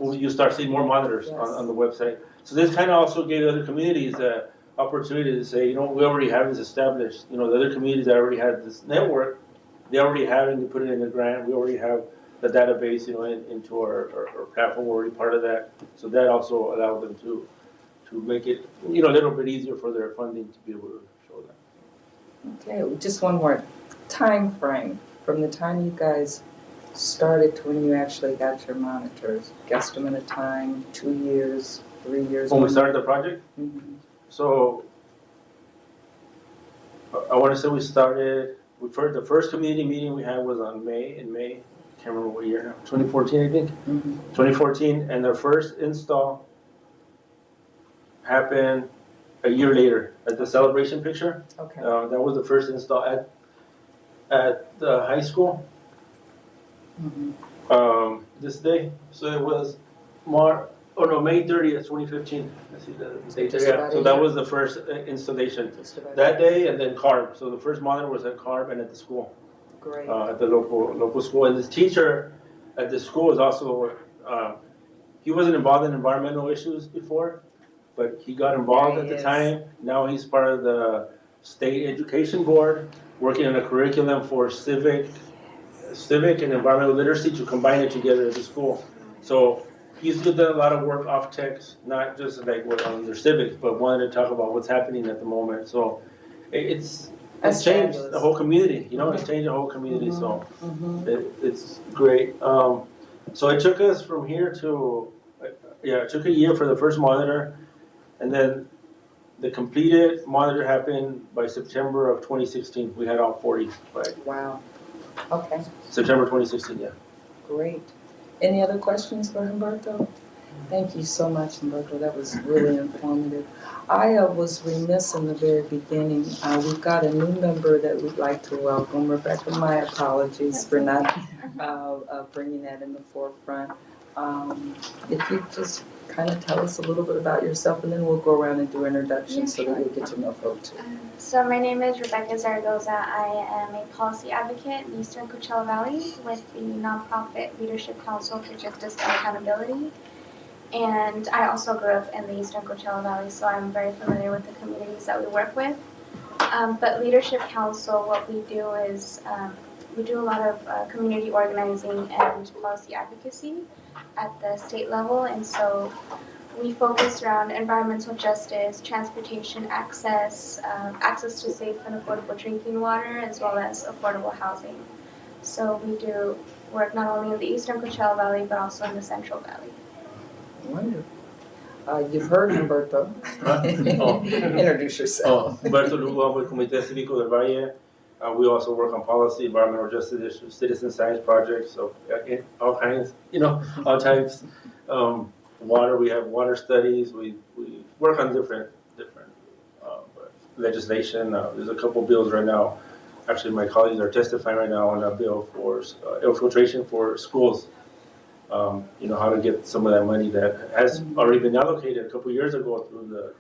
You start seeing more monitors on the website. So this kind of also gave other communities the opportunity to say, we already have this established. The other communities that already had this network, they already having to put it in the grant. We already have the database, into our platform. We're already part of that. So that also allowed them to make it, a little bit easier for their funding to be able to show that. Okay, just one more time frame from the time you guys started to when you actually got your monitors. Guesstimate of time, 2 years, 3 years. When we started the project, so I want to say we started. The first community meeting we had was in May. I can't remember what year now. 2014, I think. 2014, and the first install happened a year later at the celebration picture. Okay. That was the first install at the high school. This day, so it was May 30th, 2015. I see the date there. Yeah. So that was the first installation that day, and then CARB. So the first monitor was at CARB and at the school. Great. At the local school, and this teacher at the school is also he wasn't involved in environmental issues before, but he got involved at the time. Now he's part of the state education board, working on a curriculum for civic and environmental literacy to combine it together at the school. So he's done a lot of work off text, not just like on their civics, but wanted to talk about what's happening at the moment. So it's changed the whole community, it's changed the whole community. So it's great. So it took us from here to, it took a year for the first monitor, and then the completed monitor happened by September of 2016. We had all 40 by Wow. Okay. September 2016, yeah. Great. Any other questions for Humberto? Thank you so much, Humberto. That was really informative. I was remiss in the very beginning. We've got a new member that we'd like to welcome. Rebecca, my apologies for not bringing that in the forefront. If you just kind of tell us a little bit about yourself, and then we'll go around and do introductions so that we get to know folks too. So my name is Rebecca Zaragoza. I am a policy advocate in the Eastern Coachella Valley with the nonprofit Leadership Council for Justice and Accountability. And I also grew up in the Eastern Coachella Valley, so I'm very familiar with the communities that we work with. But Leadership Council, what we do is we do a lot of community organizing and policy advocacy at the state level, and so we focus around environmental justice, transportation access, access to safe and affordable drinking water, as well as affordable housing. So we do work not only in the Eastern Coachella Valley, but also in the Central Valley. Wonderful. You've heard Humberto. Introduce yourself. Humberto Lugo, I'm with Comité Cívico del Valle. We also work on policy, environmental justice issues, citizen science projects, so all kinds, all types. Water, we have water studies. We work on different legislation. There's a couple bills right now. Actually, my colleagues are testifying right now on a bill for infiltration for schools. how to get some of that money that has already been allocated a couple years ago through the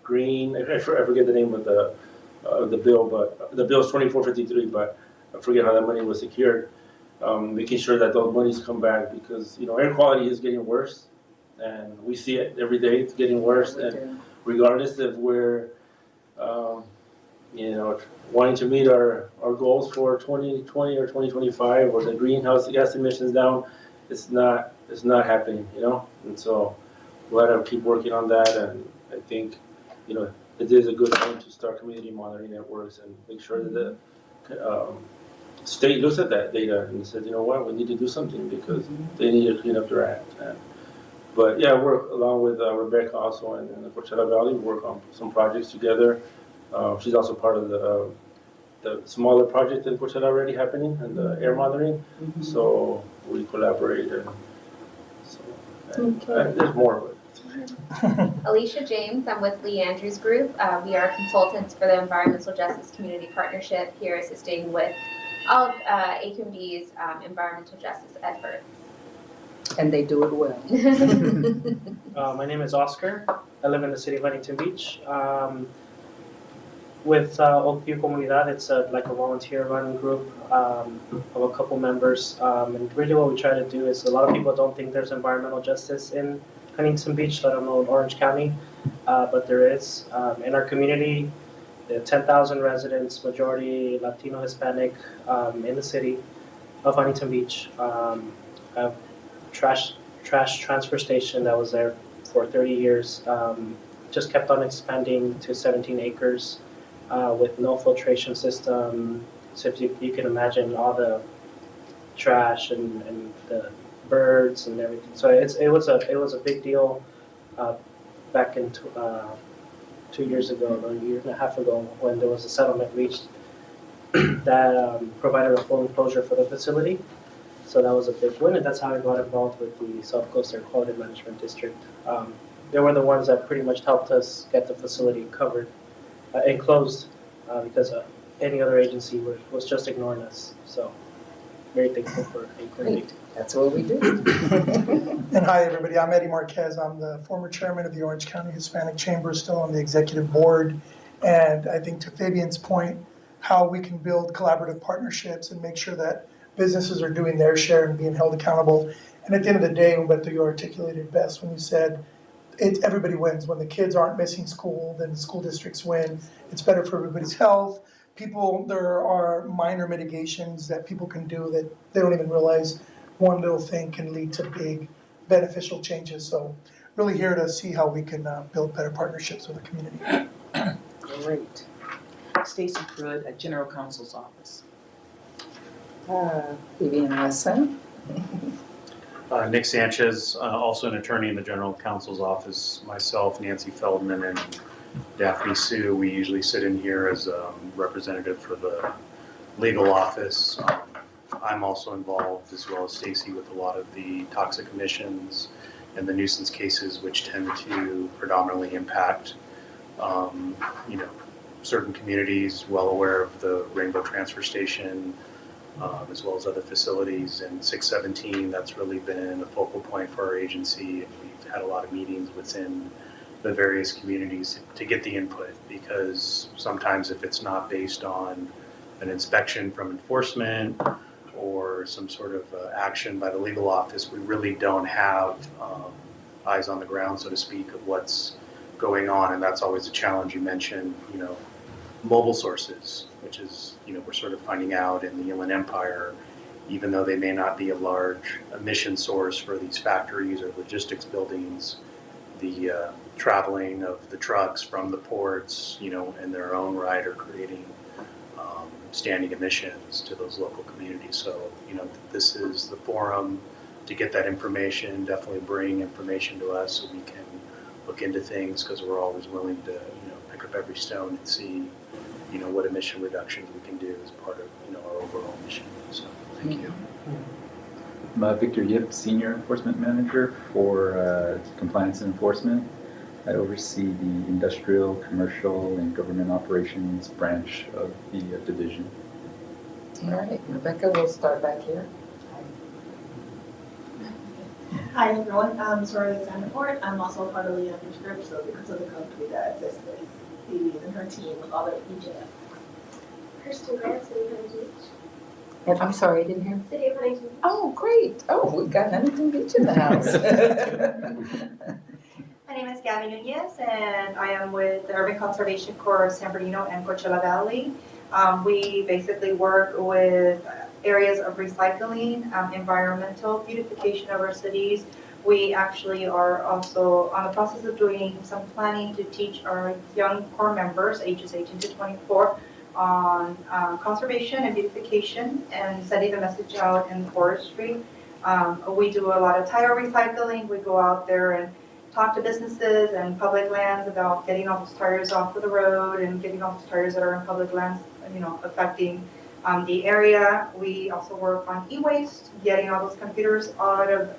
green, I forget the name of the bill, but the bill is 2453, but I forget how that money was secured. Making sure that those monies come back because, air quality is getting worse and we see it every day, it's getting worse. And regardless of where, wanting to meet our goals for 2020 or 2025 or the greenhouse gas emissions down, it's not happening, and so we'll have to keep working on that. And I think, it is a good time to start community monitoring networks and make sure that the state looks at that data and says, you know what, we need to do something because they need to clean up their act. But yeah, work along with Rebecca also in the Coachella Valley, work on some projects together. She's also part of the smaller project in Coachella already happening and the air monitoring. So we collaborate and there's more of it. Alicia James, I'm with Lee Andrews Group. We are consultants for the Environmental Justice Community Partnership here assisting with all of AQMD's environmental justice efforts. And they do it well. My name is Oscar. I live in the city of Huntington Beach. With Oakview Comunidad, it's like a volunteer-run group of a couple members. And really what we try to do is a lot of people don't think there's environmental justice in Huntington Beach, let alone Orange County, but there is. In our community, there are 10,000 residents, majority Latino, Hispanic, in the city of Huntington Beach. A trash transfer station that was there for 30 years, just kept on expanding to 17 acres with no filtration system. So if you can imagine all the trash and the birds and everything. So it was a big deal back in 2 years ago, or a year and a half ago, when there was a settlement reached that provided a full enclosure for the facility. So that was a big win, and that's how I got involved with the South Coast Air Quality Management District. They were the ones that pretty much helped us get the facility covered, enclosed, because any other agency was just ignoring us. So very thankful for AQMD. That's what we do. And hi, everybody. I'm Eddie Marquez. I'm the former chairman of the Orange County Hispanic Chamber, still on the executive board. And I think to Fabian's point, how we can build collaborative partnerships and make sure that businesses are doing their share and being held accountable. And at the end of the day, Humberto, you articulated best when you said everybody wins. When the kids aren't missing school, then the school districts win. It's better for everybody's health. There are minor mitigations that people can do that they don't even realize one little thing can lead to big beneficial changes. So really here to see how we can build better partnerships with the community. Great. Stacy Pruitt at General Counsel's Office. Vivian Hassan. Nick Sanchez, also an attorney in the General Counsel's Office. Myself, Nancy Feldman, and Daphne Sue. We usually sit in here as a representative for the legal office. I'm also involved, as well as Stacy, with a lot of the toxic emissions and the nuisance cases, which tend to predominantly impact, certain communities. Well aware of the Rainbow Transfer Station, as well as other facilities. And 617, that's really been a focal point for our agency. And we've had a lot of meetings within the various communities to get the input, because sometimes if it's not based on an inspection from enforcement or some sort of action by the legal office, we really don't have eyes on the ground, so to speak, of what's going on. And that's always a challenge. You mentioned, mobile sources, which is, we're sort of finding out in the Inland Empire, even though they may not be a large emission source for these factories or logistics buildings, the traveling of the trucks from the ports, in their own right are creating standing emissions to those local communities. So, this is the forum to get that information, definitely bring information to us so we can look into things, because we're always willing to, pick up every stone and see, what emission reductions we can do as part of, our overall mission. So, thank you. I'm Victor Yip, Senior Enforcement Manager for Compliance and Enforcement. I oversee the Industrial, Commercial, and Government Operations branch of the division. All right, Rebecca, we'll start back here. Hi everyone, I'm Soraya Alexander-Ford. I'm also part of the Leanders group, so because of the company that exists with Phoebe and her team with all their EJF. Kirsten Grant, City of Huntington Beach. And I'm sorry, I didn't hear. City of Huntington Beach. Oh, great. Oh, we've got Huntington Beach in the house. My name is Gabby Nunez, and I am with the Urban Conservation Corps of San Bernardino and Coachella Valley. We basically work with areas of recycling, environmental beautification of our cities. We actually are also on the process of doing some planning to teach our young Corps members, ages 18 to 24, on conservation and beautification and sending the message out in forestry. We do a lot of tire recycling. We go out there and talk to businesses and public lands about getting all those tires off of the road and getting all those tires that are in public lands, affecting the area. We also work on e-waste, getting all those computers out of,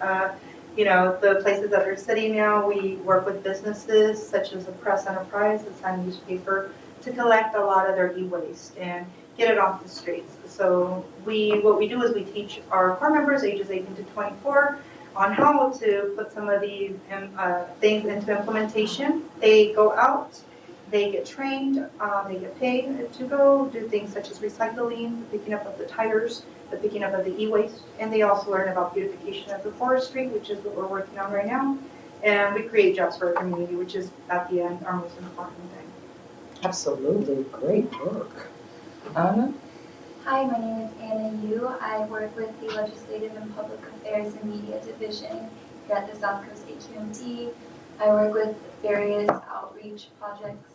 the places that they're sitting now. We work with businesses such as the Press Enterprise, the Sun newspaper, to collect a lot of their e-waste and get it off the streets. So what we do is we teach our Corps members ages 18 to 24 on how to put some of these things into implementation. They go out, they get trained, they get paid to go do things such as recycling, the picking up of the tires, the picking up of the e-waste, and they also learn about beautification of the forestry, which is what we're working on right now. And we create jobs for our community, which is at the end our most important thing. Absolutely, great work. Anna? Hi, my name is Anna Yu. I work with the Legislative and Public Affairs and Media Division here at the South Coast SCAQMD. I work with various outreach projects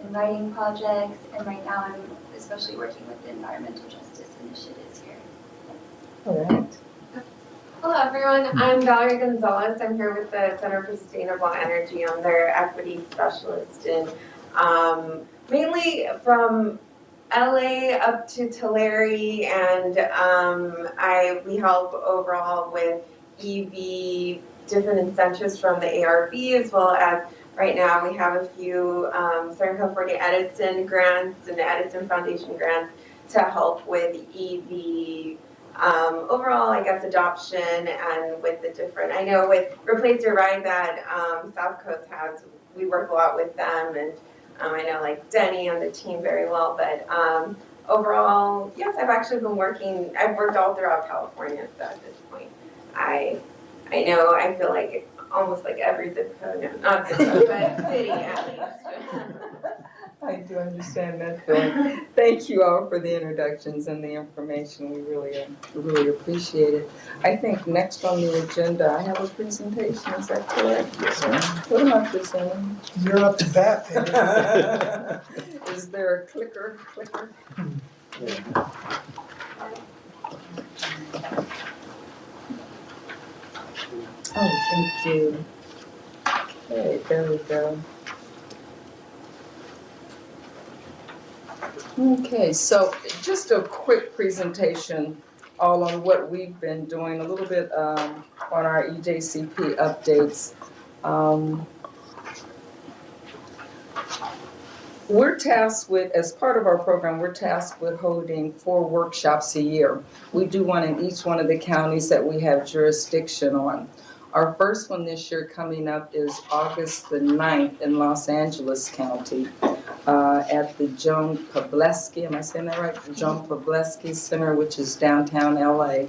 and writing projects, and right now I'm especially working with the environmental justice initiatives here. All right. Hello everyone, I'm Valerie Gonzalez. I'm here with the Center for Sustainable Energy. I'm their equity specialist, and mainly from LA up to Tulare, and we help overall with EV different incentives from the ARB, as well as right now we have a few Southern California Edison grants and the Edison Foundation grants to help with EV overall, I guess, adoption, and with the different, I know with Replace Your Ride that South Coast has, we work a lot with them, and I know like Denny and the team very well, but overall, yes, I've worked all throughout California, so at this point, I know, I feel like almost like every zip code, no, not zip code, but city at least. I do understand that feeling. Thank you all for the introductions and the information. We really appreciate it. I think next on the agenda, I have a presentation. Is that correct? Yes, ma'am. What am I presenting? You're up to bat, baby. Is there a clicker? Oh, thank you. Okay, there we go. Okay, so just a quick presentation all on what we've been doing, a little bit on our EJCP updates. We're tasked with, as part of our program, we're tasked with holding 4 workshops a year. We do one in each one of the counties that we have jurisdiction on. Our first one this year coming up is August the 9th in Los Angeles County at the Joan Pawlowski, am I saying that right? The Joan Pawlowski Center, which is downtown LA.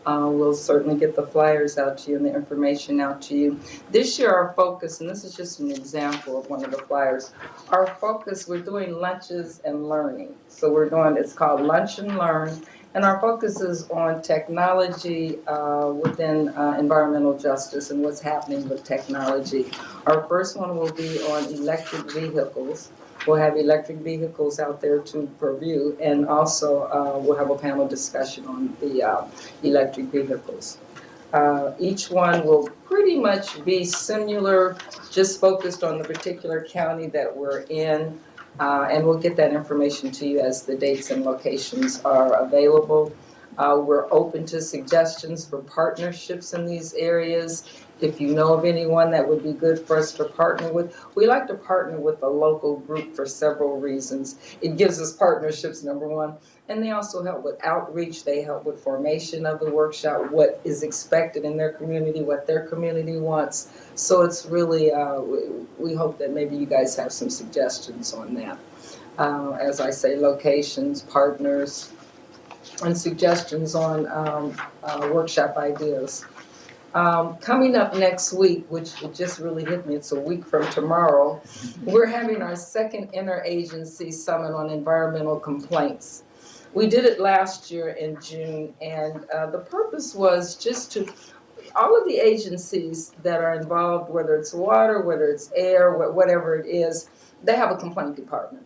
We'll certainly get the flyers out to you and the information out to you. This year our focus, and this is just an example of one of the flyers, our focus, we're doing lunches and learning. So we're doing, it's called Lunch and Learn, and our focus is on technology within environmental justice and what's happening with technology. Our first one will be on electric vehicles. We'll have electric vehicles out there to review, and also we'll have a panel discussion on the electric vehicles. Each one will pretty much be similar, just focused on the particular county that we're in, and we'll get that information to you as the dates and locations are available. We're open to suggestions for partnerships in these areas. If you know of anyone that would be good for us to partner with, we like to partner with a local group for several reasons. It gives us partnerships, number one, and they also help with outreach. They help with formation of the workshop, what is expected in their community, what their community wants. So it's really, we hope that maybe you guys have some suggestions on that. As I say, locations, partners, and suggestions on workshop ideas. Coming up next week, which it just really hit me, it's a week from tomorrow, we're having our second interagency summit on environmental complaints. We did it last year in June, and the purpose was just to, all of the agencies that are involved, whether it's water, whether it's air, whatever it is, they have a complaint department.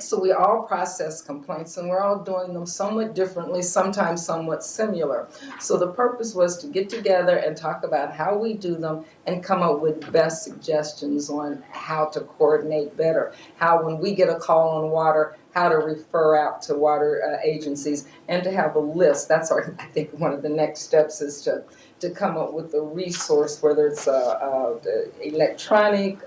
So we all process complaints, and we're all doing them somewhat differently, sometimes somewhat similar. So the purpose was to get together and talk about how we do them and come up with best suggestions on how to coordinate better, how when we get a call on water, how to refer out to water agencies, and to have a list. That's I think one of the next steps is to come up with a resource, whether it's electronic,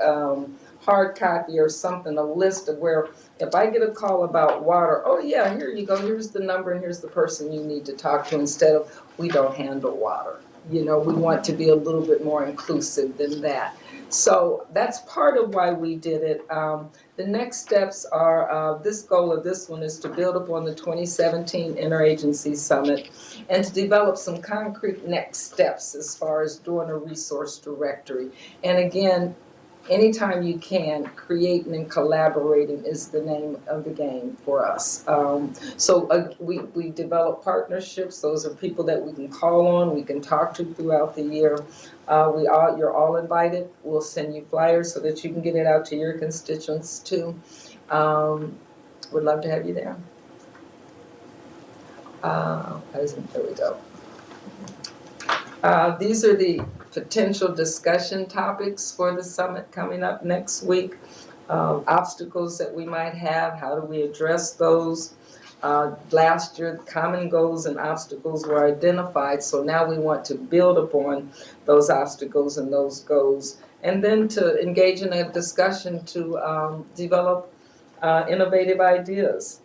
hard copy or something, a list of where if I get a call about water, oh yeah, here you go, here's the number and here's the person you need to talk to, instead of we don't handle water. You know, we want to be a little bit more inclusive than that. So that's part of why we did it. The next steps are, this goal of this one is to build upon the 2017 Interagency Summit and to develop some concrete next steps as far as doing a resource directory. And again, anytime you can, creating and collaborating is the name of the game for us. We develop partnerships. Those are people that we can call on, we can talk to throughout the year. You're all invited. We'll send you flyers so that you can get it out to your constituents too. Would love to have you there. There we go. These are the potential discussion topics for the summit coming up next week. Obstacles that we might have, how do we address those? Last year, common goals and obstacles were identified, so now we want to build upon those obstacles and those goals, and then to engage in a discussion to develop innovative ideas.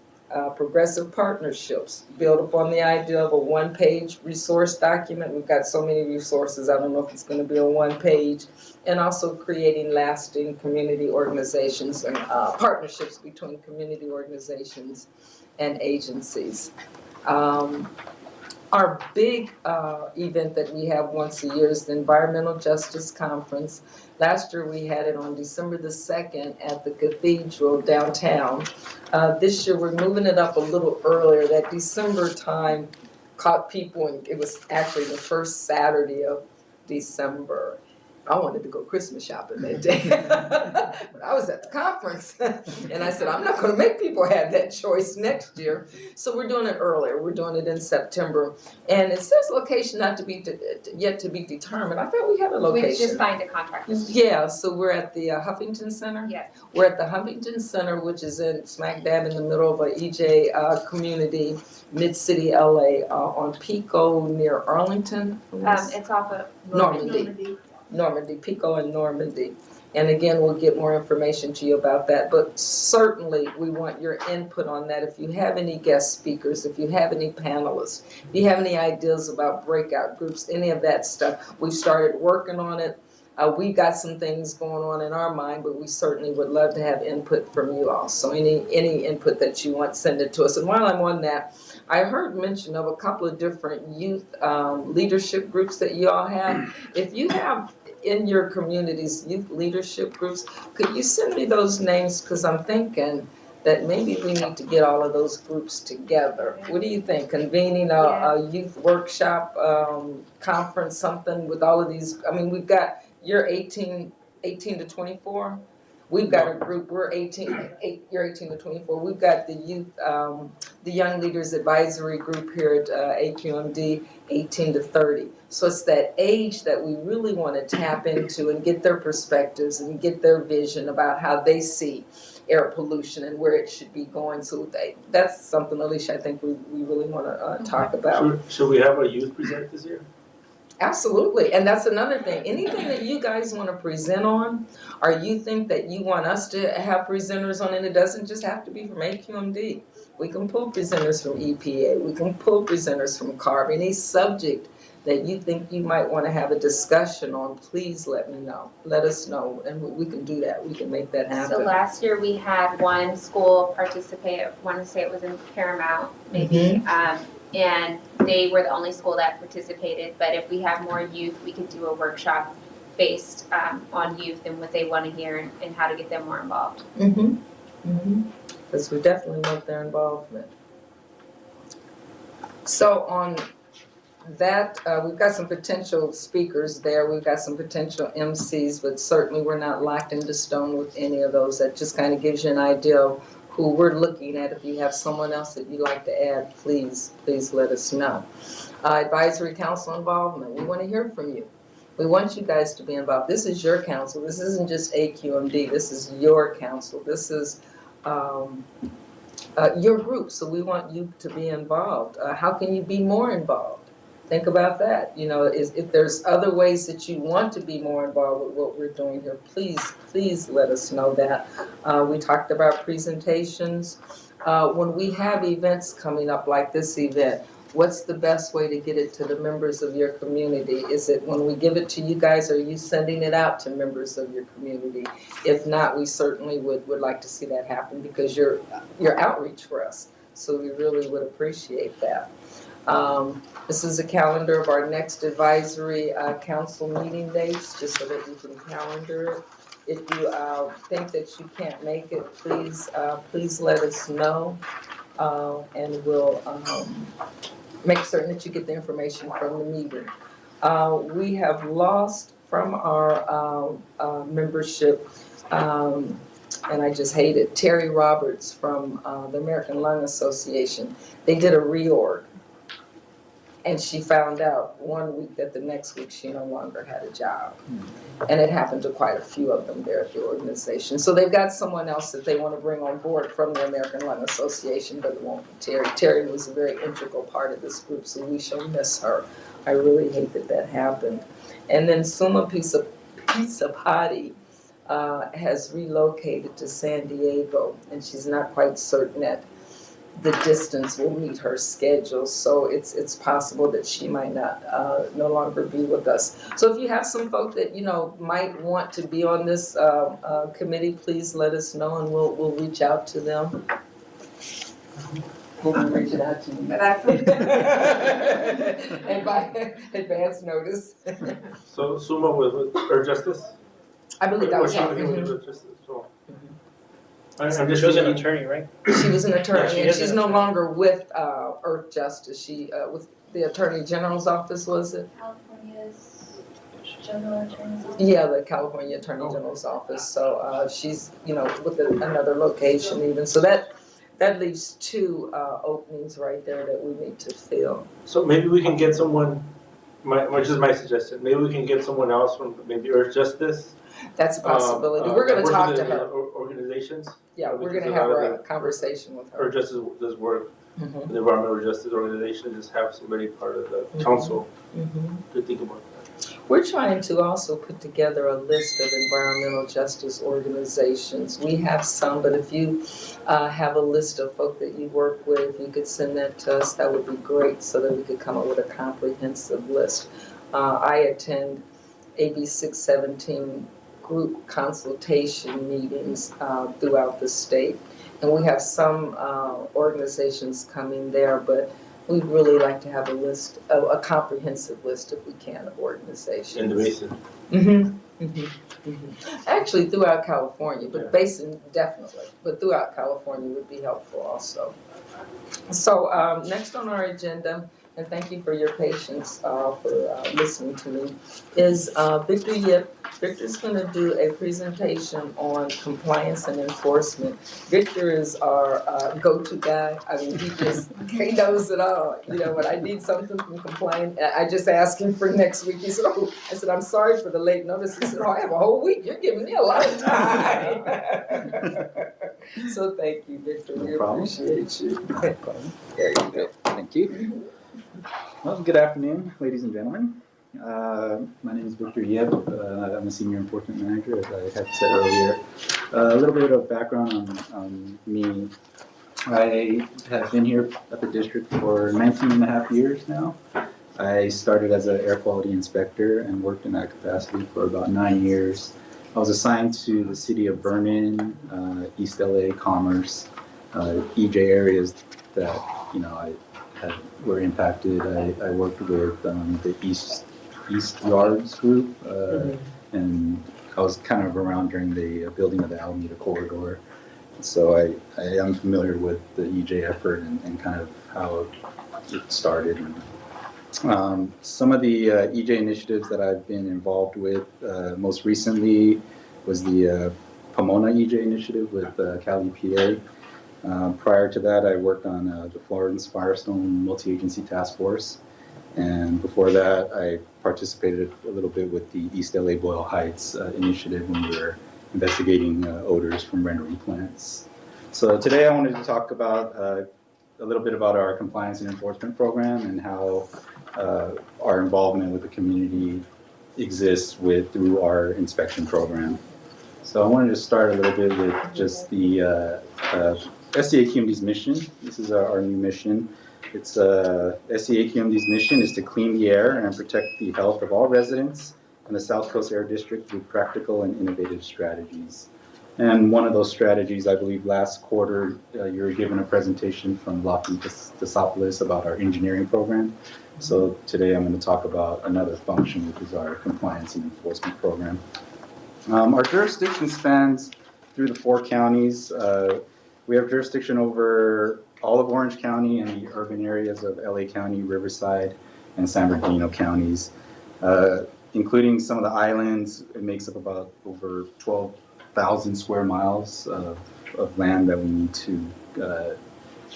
Progressive partnerships, build upon the idea of a one-page resource document. We've got so many resources, I don't know if it's going to be a one-page, and also creating lasting community organizations and partnerships between community organizations and agencies. Our big event that we have once a year is the Environmental Justice Conference. Last year we had it on December the 2nd at the Cathedral downtown. This year we're moving it up a little earlier. That December time caught people, and it was actually the first Saturday of December. I wanted to go Christmas shopping that day, but I was at the conference, and I said, I'm not going to make people have that choice next year. So we're doing it earlier. We're doing it in September, and it says location not to be yet to be determined. I thought we had a location. We just signed a contract this week. Yeah, so we're at the Huffington Center. Yes. We're at the Huffington Center, which is in smack dab in the middle of a EJ community, mid-city LA, on Pico near Arlington. It's off of Normandy, Pico and Normandy. And again, we'll get more information to you about that, but certainly we want your input on that. If you have any guest speakers, if you have any panelists, if you have any ideas about breakout groups, any of that stuff, we've started working on it. We've got some things going on in our mind, but we certainly would love to have input from you all. So any input that you want, send it to us. And while I'm on that, I heard mention of a couple of different youth leadership groups that you all have. If you have in your communities youth leadership groups, could you send me those names? Because I'm thinking that maybe we need to get all of those groups together. What do you think? Convening a youth workshop, conference, something with all of these. I mean, we've got, you're 18 to 24. We've got a group, you're 18 to 24. We've got the youth, the Young Leaders Advisory Group here at AQMD, 18 to 30. So it's that age that we really want to tap into and get their perspectives and get their vision about how they see air pollution and where it should be going. So that's something, Alicia, I think we really want to talk about. Should we have a youth present this year? Absolutely, and that's another thing. Anything that you guys want to present on, or you think that you want us to have presenters on, and it doesn't just have to be from AQMD. We can pull presenters from EPA. We can pull presenters from CARB. Any subject that you think you might want to have a discussion on, please let me know. Let us know, and we can do that. We can make that happen. So last year we had one school participate, I want to say it was in Paramount, maybe, and they were the only school that participated. But if we have more youth, we could do a workshop based on youth and what they want to hear and how to get them more involved. Because we definitely want their involvement. So on that, we've got some potential speakers there. We've got some potential MCs, but certainly we're not locked into stone with any of those. That just kind of gives you an idea of who we're looking at. If you have someone else that you'd like to add, please let us know. Advisory council involvement. We want to hear from you. We want you guys to be involved. This is your council. This isn't just AQMD. This is your council. This is your group. So we want you to be involved. How can you be more involved? Think about that. You know, if there's other ways that you want to be more involved with what we're doing here, please let us know that. We talked about presentations. When we have events coming up like this event, what's the best way to get it to the members of your community? Is it when we give it to you guys, are you sending it out to members of your community? If not, we certainly would like to see that happen because you're outreach for us. So we really would appreciate that. This is a calendar of our next advisory council meeting dates, just so that you can calendar it. If you think that you can't make it, please let us know, and we'll make certain that you get the information from the meeting. We have lost from our membership, and I just hate it, Terry Roberts from the American Lung Association. They did a reorg. And she found out one week that the next week she no longer had a job. And it happened to quite a few of them there at the organization. So they've got someone else that they want to bring on board from the American Lung Association, but it won't be Terry. Terry was a very integral part of this group, so we shall miss her. I really hate that happened. And then Suma Pisapati has relocated to San Diego, and she's not quite certain that the distance will meet her schedule, so it's possible that she might not no longer be with us. So if you have some folk that you know might want to be on this committee, please let us know, and we'll reach out to them. We'll be reaching out to you. And by advance notice. So Suma was with Earth Justice? I believe that was She was with Earth Justice, so. I'm just She was an attorney, right? She was an attorney, Yeah, and she's no longer with Earth Justice. She with the Attorney General's office, was it? California's General Attorney's Office. Yeah, the California Attorney General's office. So she's with another location even. So that leaves two openings right there that we need to fill. So maybe we can get someone. Which is my suggestion. Maybe we can get someone else from maybe Earth Justice. That's a possibility. We're going to talk to her. Organizations. Yeah, we're going to have a conversation with her. Earth Justice does work. The Environmental Justice Organization, just have somebody part of the council to think about that. We're trying to also put together a list of environmental justice organizations. We have some, but if you have a list of folk that you work with, if you could send that to us, that would be great so that we could come up with a comprehensive list. I attend AB 617 group consultation meetings throughout the state. And we have some organizations coming there, but we'd really like to have a list, a comprehensive list if we can, of organizations. In the basin. Actually, throughout California, but basin definitely, but throughout California would be helpful also. So next on our agenda, and thank you for your patience for listening to me, is Victor Yip. Victor's going to do a presentation on compliance and enforcement. Victor is our go-to guy. I mean, he knows it all. You know, when I need something from compliance, I just ask him for next week. He said, "Oh," I said, "I'm sorry for the late notice." He said, "Oh, I have a whole week. You're giving me a lot of time." So thank you, Victor. No We problem. appreciate you. No problem. There you go. Thank you. Well, good afternoon, ladies and gentlemen. My name is Victor Yeb. I'm a senior enforcement manager, as I had said earlier. A little bit of background on me. I have been here at the district for 19 and a half years now. I started as an air quality inspector and worked in that capacity for about 9 years. I was assigned to the city of Vernon, East LA, Commerce, EJ areas that were impacted. I worked with the East Yards group, and I was kind of around during the building of the Alameda corridor. So I am familiar with the EJ effort and kind of how it started. Some of the EJ initiatives that I've been involved with most recently was the Pomona EJ initiative with Cali, PA. Prior to that, I worked on the Florence Firestone Multi-Agency Task Force. And before that, I participated a little bit with the East LA Boyle Heights initiative when we were investigating odors from rendering plants. So today I wanted to talk about a little bit about our compliance and enforcement program and how our involvement with the community exists through our inspection program. So I wanted to start a little bit with just the SCAQMD's mission. This is our new mission. It's SCAQMD's mission is to clean the air and protect the health of all residents in the South Coast Air District through practical and innovative strategies. And one of those strategies, I believe last quarter, you were given a presentation from Lachlan Tesopoulos about our engineering program. So today I'm going to talk about another function, which is our compliance and enforcement program. Our jurisdiction spans through the 4 counties. We have jurisdiction over all of Orange County and the urban areas of LA County, Riverside, and San Bernardino counties. Including some of the islands, it makes up about over 12,000 square miles of land that we need to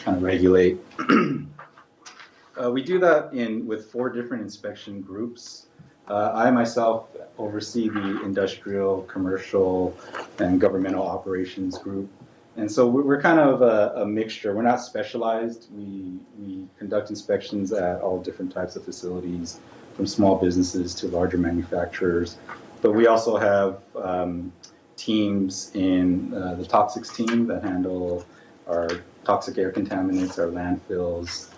kind of regulate. We do that with 4 different inspection groups. I myself oversee the industrial, commercial, and governmental operations group. And so we're kind of a mixture. We're not specialized. We conduct inspections at all different types of facilities, from small businesses to larger manufacturers. But we also have teams in the toxics team that handle our toxic air contaminants, our landfills,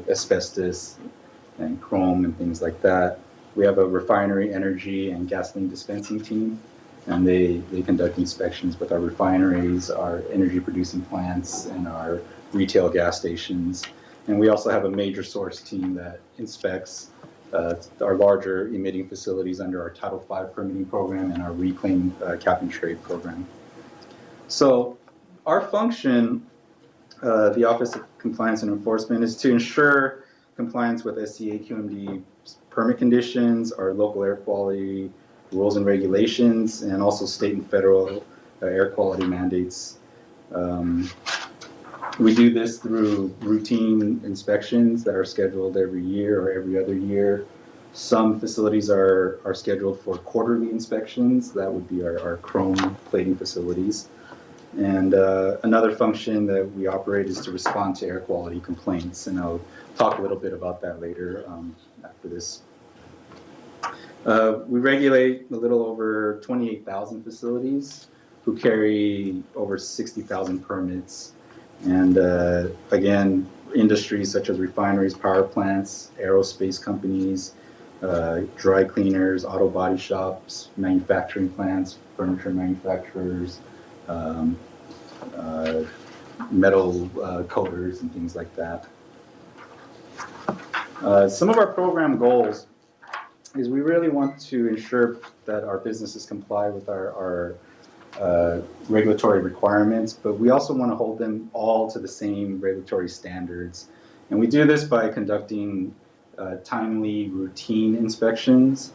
asbestos and chrome and things like that. We have a refinery, energy, and gasoline dispensing team, and they conduct inspections with our refineries, our energy producing plants, and our retail gas stations. And we also have a major source team that inspects our larger emitting facilities under our Title V permitting program and our reclaim cap and trade program. So our function, the Office of Compliance and Enforcement, is to ensure compliance with SCAQMD permit conditions, our local air quality rules and regulations, and also state and federal air quality mandates. We do this through routine inspections that are scheduled every year or every other year. Some facilities are scheduled for quarterly inspections. That would be our chrome plating facilities. And another function that we operate is to respond to air quality complaints, and I'll talk a little bit about that later after this. We regulate a little over 28,000 facilities who carry over 60,000 permits. And again, industries such as refineries, power plants, aerospace companies, dry cleaners, auto body shops, manufacturing plants, furniture manufacturers, metal coaters and things like that. Some of our program goals is we really want to ensure that our businesses comply with our regulatory requirements, but we also want to hold them all to the same regulatory standards. And we do this by conducting timely, routine inspections.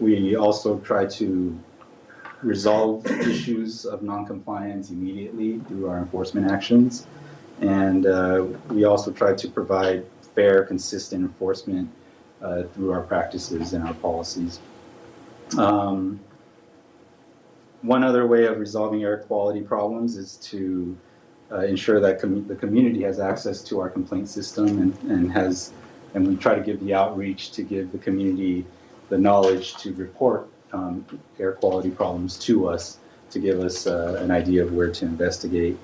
We also try to resolve issues of noncompliance immediately through our enforcement actions. And we also try to provide fair, consistent enforcement through our practices and our policies. One other way of resolving air quality problems is to ensure that the community has access to our complaint system and we try to give the outreach to give the community the knowledge to report air quality problems to us, to give us an idea of where to investigate.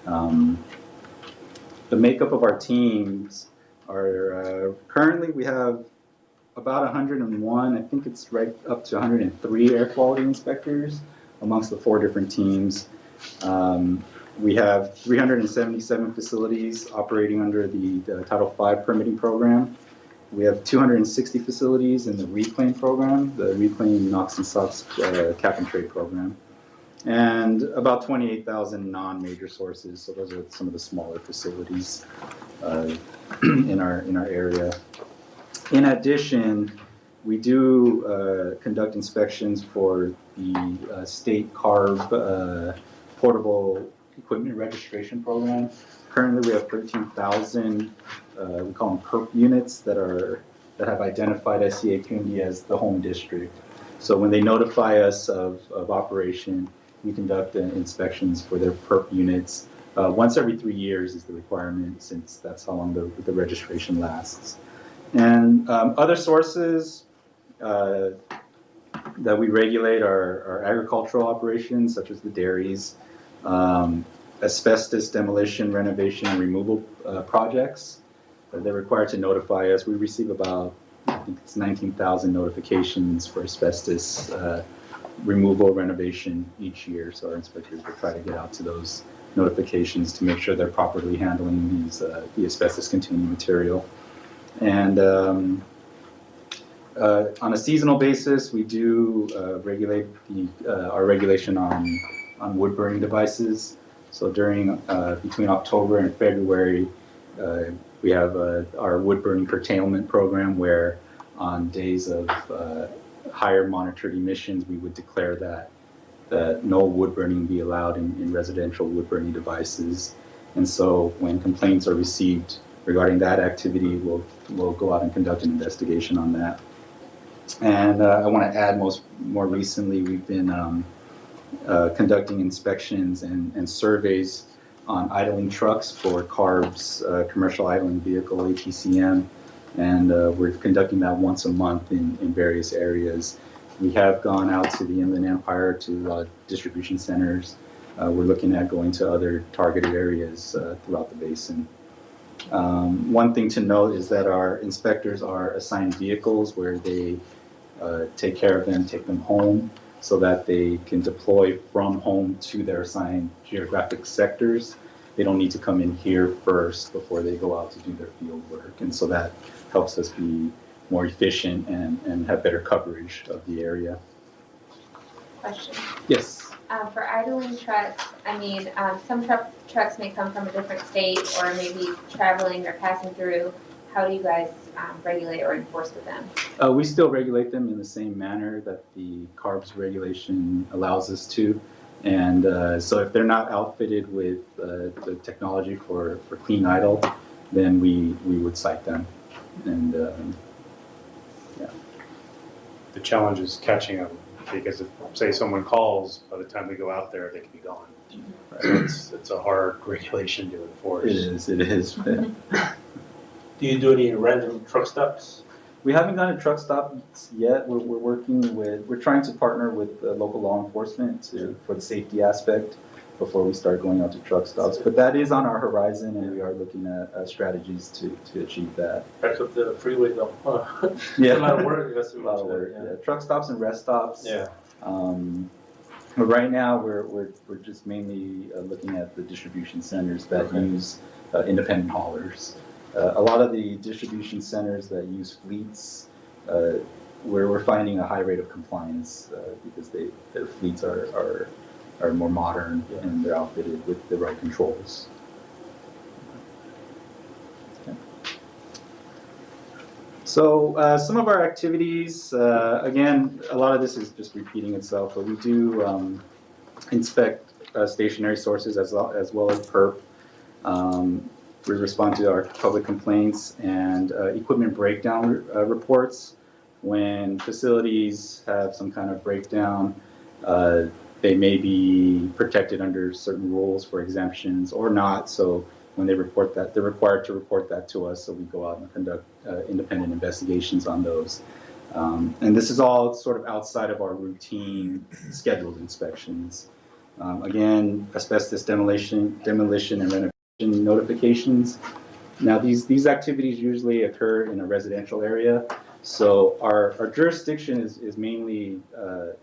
The makeup of our teams are currently we have about 101, I think it's right up to 103 air quality inspectors amongst the 4 different teams. We have 377 facilities operating under the Title V permitting program. We have 260 facilities in the reclaim program, the reclaim NOx and SOx cap and trade program, and about 28,000 non-major sources. So those are some of the smaller facilities in our area. In addition, we do conduct inspections for the state CARB portable equipment registration program. Currently, we have 13,000, we call them PERP units that have identified SCAQMD as the home district. So when they notify us of operation, we conduct inspections for their PERP units. Once every 3 years is the requirement, since that's how long the registration lasts. And other sources that we regulate are agricultural operations, such as the dairies, asbestos demolition, renovation, and removal projects. They're required to notify us. We receive about, I think it's 19,000 notifications for asbestos removal, renovation each year. So our inspectors will try to get out to those notifications to make sure they're properly handling these the asbestos-containing material. And on a seasonal basis, we do regulate our regulation on wood burning devices. So during between October and February, we have our wood burning curtailment program, where on days of higher monitored emissions, we would declare that no wood burning be allowed in residential wood burning devices. And so when complaints are received regarding that activity, we'll go out and conduct an investigation on that. And I want to add, more recently, we've been conducting inspections and surveys on idling trucks for CARB's commercial idling vehicle, HECM, and we're conducting that once a month in various areas. We have gone out to the Inland Empire, to distribution centers. We're looking at going to other targeted areas throughout the basin. One thing to note is that our inspectors are assigned vehicles where they take care of them, take them home, so that they can deploy from home to their assigned geographic sectors. They don't need to come in here first before they go out to do their field work. And so that helps us be more efficient and have better coverage of the area. Question. Yes. For idling trucks, I mean, some trucks may come from a different state or maybe traveling or passing through. How do you guys regulate or enforce with them? We still regulate them in the same manner that the CARB's regulation allows us to. And so if they're not outfitted with the technology for clean idle, then we would cite them. And yeah. The challenge is catching them, because if, say, someone calls, by the time we go out there, they can be gone. Right. So it's a hard regulation to enforce. It is. Do you do any random truck stops? We haven't done a truck stop yet. We're trying to partner with local law enforcement for the safety aspect before we start going out to truck stops. But that is on our horizon, and we are looking at strategies to achieve that. Back up the freeway though. Yeah. It's a lot of work. That's a lot of work. Yeah. Truck stops and rest stops. Yeah. But right now we're just mainly looking at the distribution centers that use independent haulers. A lot of the distribution centers that use fleets, we're finding a high rate of compliance because their fleets are more modern and they're outfitted with the right controls. Okay. So some of our activities, again, a lot of this is just repeating itself, but we do inspect stationary sources as well as PERP. We respond to our public complaints and equipment breakdown reports. When facilities have some kind of breakdown, they may be protected under certain rules for exemptions or not. So when they report that, they're required to report that to us. So we go out and conduct independent investigations on those. And this is all sort of outside of our routine scheduled inspections. Again, asbestos demolition and renovation notifications. Now these activities usually occur in a residential area. So our jurisdiction is mainly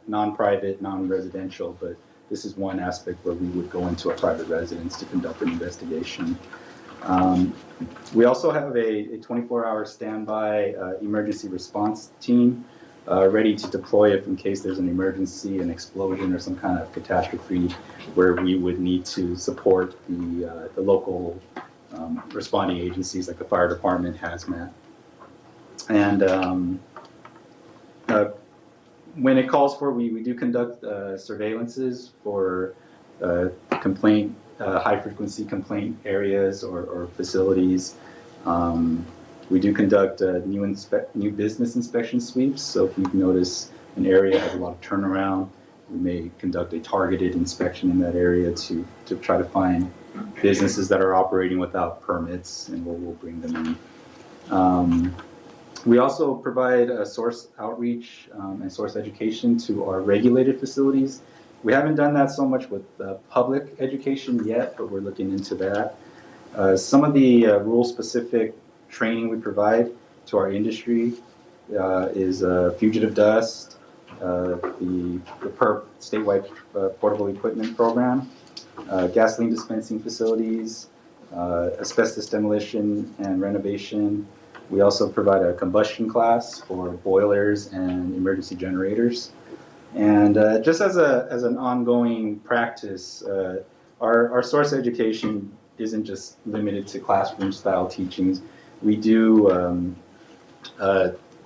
non-private, non-residential, but this is one aspect where we would go into a private residence to conduct an investigation. We also have a 24-hour standby emergency response team ready to deploy if in case there's an emergency, an explosion, or some kind of catastrophe where we would need to support the local responding agencies like the fire department, hazmat. And when it calls for, we do conduct surveillances for complaint, high frequency complaint areas or facilities. We do conduct new business inspection sweeps. So if you notice an area has a lot of turnaround, we may conduct a targeted inspection in that area to try to find businesses that are operating without permits, and we'll bring them in. We also provide source outreach and source education to our regulated facilities. We haven't done that so much with public education yet, but we're looking into that. Some of the rule-specific training we provide to our industry is fugitive dust, the PERP statewide portable equipment program, gasoline dispensing facilities, asbestos demolition and renovation. We also provide a combustion class for boilers and emergency generators. And just as an ongoing practice, our source education isn't just limited to classroom style teachings. We do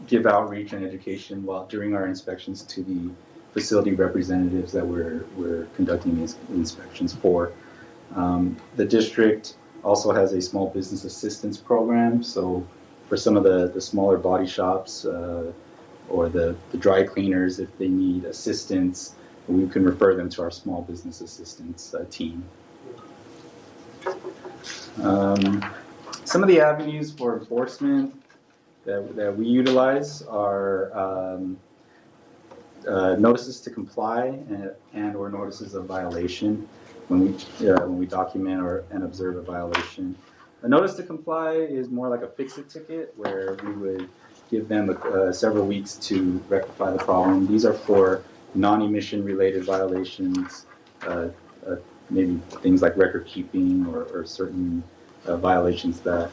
give outreach and education during our inspections to the facility representatives that we're conducting these inspections for. The district also has a small business assistance program. So for some of the smaller body shops or the dry cleaners, if they need assistance, we can refer them to our small business assistance team. Some of the avenues for enforcement that we utilize are notices to comply and or notices of violation when we document and observe a violation. A notice to comply is more like a fix-it ticket where we would give them several weeks to rectify the problem. These are for non-emission related violations, maybe things like record keeping or certain violations that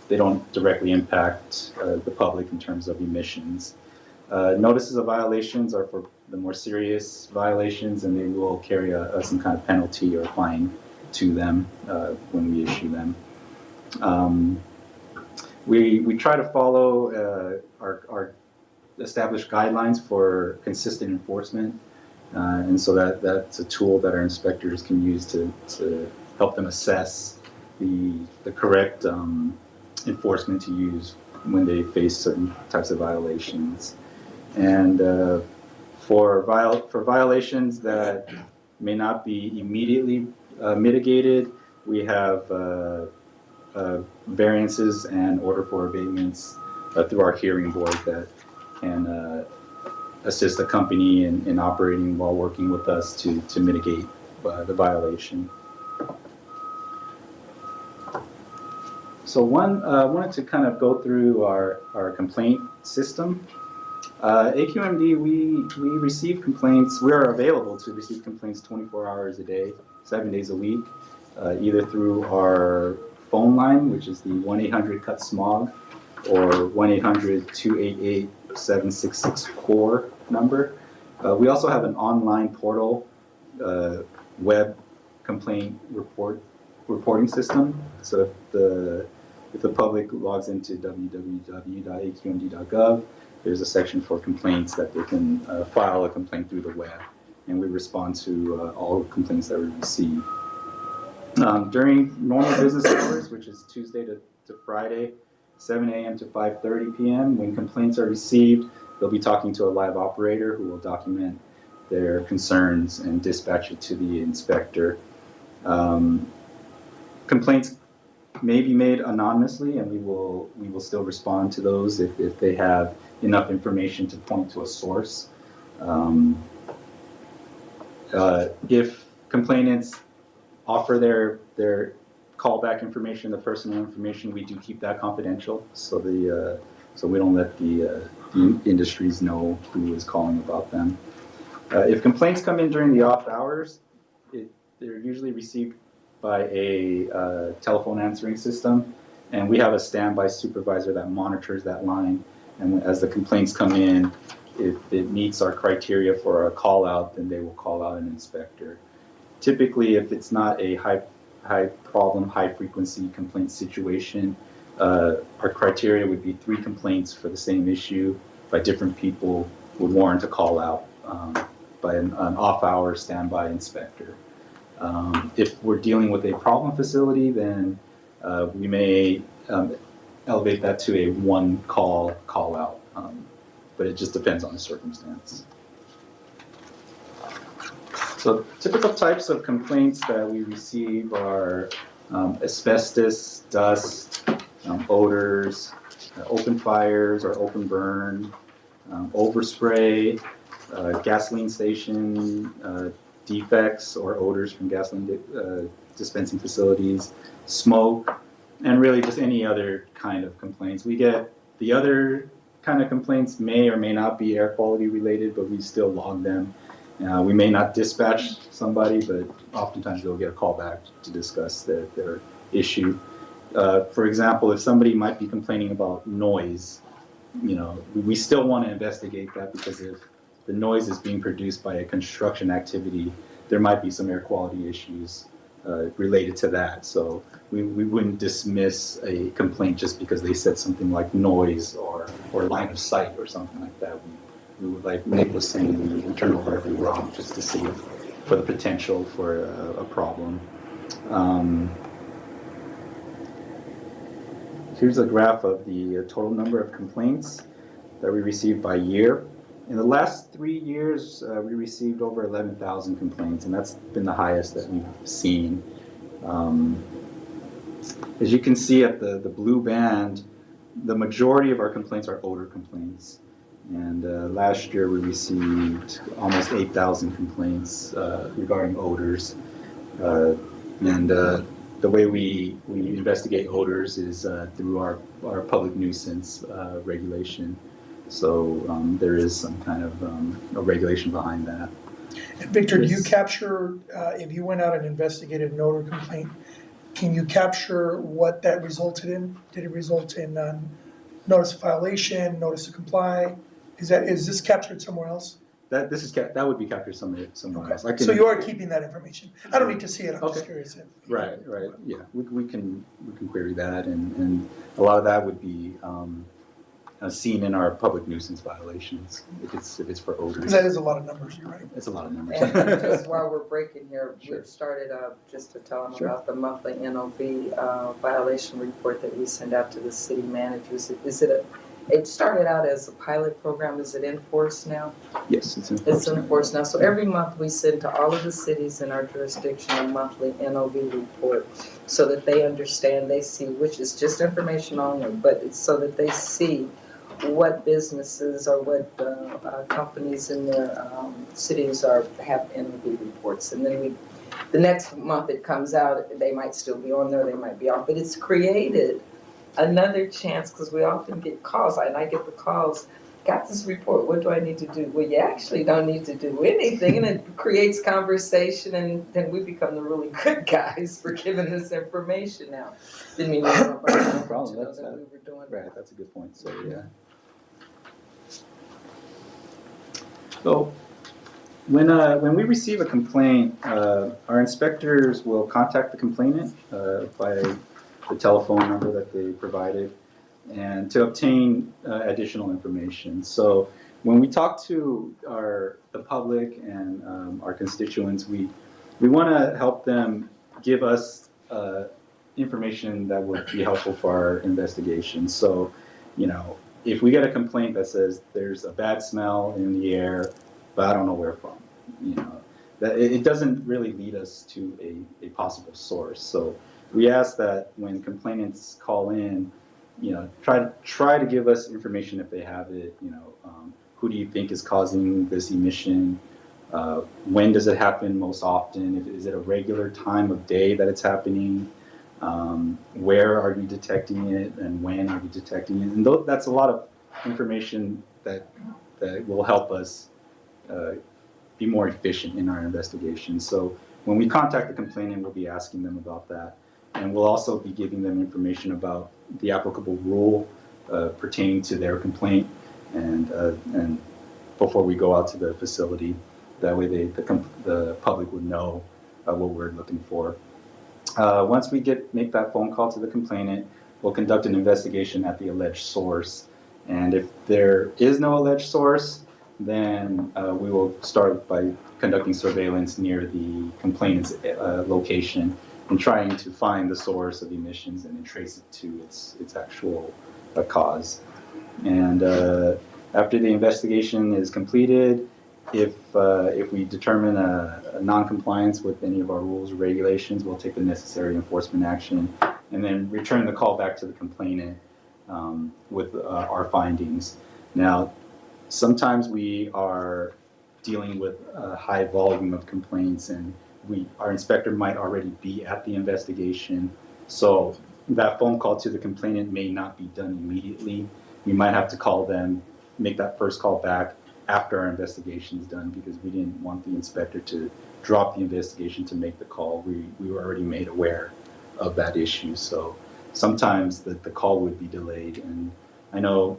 they don't directly impact the public in terms of emissions. Notices of violations are for the more serious violations, and they will carry some kind of penalty or fine to them when we issue them. We try to follow our established guidelines for consistent enforcement, and so that's a tool that our inspectors can use to help them assess the correct enforcement to use when they face certain types of violations. And for violations that may not be immediately mitigated, we have variances and order for abatements through our hearing board that can assist the company in operating while working with us to mitigate the violation. So wanted to kind of go through our complaint system. AQMD, we receive complaints. We are available to receive complaints 24 hours a day, 7 days a week, either through our phone line, which is the 1-800-CUT-SMOG, or 1-800-288-7664 number. We also have an online portal, web complaint reporting system. So if the public logs into www.aqmd.gov, there's a section for complaints that they can file a complaint through the web, and we respond to all complaints that we receive. During normal business hours, which is Tuesday to Friday, 7 a.m. to 5:30 p.m., when complaints are received, they'll be talking to a live operator who will document their concerns and dispatch it to the inspector. Complaints may be made anonymously, and we will still respond to those if they have enough information to point to a source. If complainants offer their callback information, the personal information, we do keep that confidential, so we don't let the industries know who is calling about them. If complaints come in during the off hours, they're usually received by a telephone answering system, and we have a standby supervisor that monitors that line. And as the complaints come in, if it meets our criteria for a call out, then they will call out an inspector. Typically, if it's not a high problem, high frequency complaint situation, our criteria would be 3 complaints for the same issue by different people would warrant a call out by an off-hour standby inspector. If we're dealing with a problem facility, then we may elevate that to a 1 call out, but it just depends on the circumstance. So typical types of complaints that we receive are asbestos, dust, odors, open fires or open burn, overspray, gasoline station defects or odors from gasoline dispensing facilities, smoke, and really just any other kind of complaints. We get the other kind of complaints may or may not be air quality related, but we still log them. We may not dispatch somebody, but oftentimes they'll get a call back to discuss their issue. For example, if somebody might be complaining about noise, we still want to investigate that, because if the noise is being produced by a construction activity, there might be some air quality issues related to that. So we wouldn't dismiss a complaint just because they said something like noise or line of sight or something like that. We would, like Nick was saying, we turn over every rock just to see for the potential for a problem. Here's a graph of the total number of complaints that we received by year. In the last 3 years, we received over 11,000 complaints, and that's been the highest that we've seen. As you can see at the blue band, the majority of our complaints are odor complaints. And last year we received almost 8,000 complaints regarding odors. And the way we investigate odors is through our public nuisance regulation. So there is some kind of a regulation behind that. And Victor, do you capture, if you went out and investigated an odor complaint, can you capture what that resulted in? Did it result in notice of violation, notice to comply? Is this captured somewhere else? That would be captured somewhere else. So you are keeping that information. I don't need to see it. I'm just curious. Right. Yeah, we can query that, and a lot of that would be seen in our public nuisance violations if it's for odors. Because that is a lot of numbers. You're right. It's a lot of numbers. And just while we're breaking here, Sure. we've started just to tell them Sure. about the monthly NOV violation report that we send out to the city managers. It started out as a pilot program. Is it in force now? Yes, it's in It's in force now. So every month we send to all of the cities in our jurisdiction a monthly NOV report so that they understand, they see, which is just information only, but it's so that they see what businesses or what companies in their cities have NOV reports. And then the next month it comes out, they might still be on there, they might be off, but it's created another chance, because we often get calls, and I get the calls, got this report, what do I need to do? Well, you actually don't need to do anything, and it creates conversation, and then we become the really good guys for giving this information out. Didn't mean No problem. we were doing Right, that's a good point. So yeah. So when we receive a complaint, our inspectors will contact the complainant by the telephone number that they provided, and to obtain additional information. So when we talk to the public and our constituents, we want to help them give us information that would be helpful for our investigation. So, if we get a complaint that says there's a bad smell in the air, but I don't know where from, you know, that it doesn't really lead us to a possible source. So we ask that when complainants call in, you know, try to give us information if they have it. You know, who do you think is causing this emission? When does it happen most often? Is it a regular time of day that it's happening? Where are you detecting it, and when are you detecting it? And that's a lot of information that will help us be more efficient in our investigation. So when we contact the complainant, we'll be asking them about that. And we'll also be giving them information about the applicable rule pertaining to their complaint, and before we go out to the facility, that way the public would know what we're looking for. Once we make that phone call to the complainant, we'll conduct an investigation at the alleged source. And if there is no alleged source, then we will start by conducting surveillance near the complainant's location and trying to find the source of emissions and then trace it to its actual cause. And after the investigation is completed, if we determine a non-compliance with any of our rules or regulations, we'll take the necessary enforcement action and then return the call back to the complainant with our findings. Now, sometimes we are dealing with a high volume of complaints, and our inspector might already be at the investigation. So that phone call to the complainant may not be done immediately. We might have to call them, make that first call back after our investigation is done, because we didn't want the inspector to drop the investigation to make the call. We were already made aware of that issue. So sometimes the call would be delayed. And I know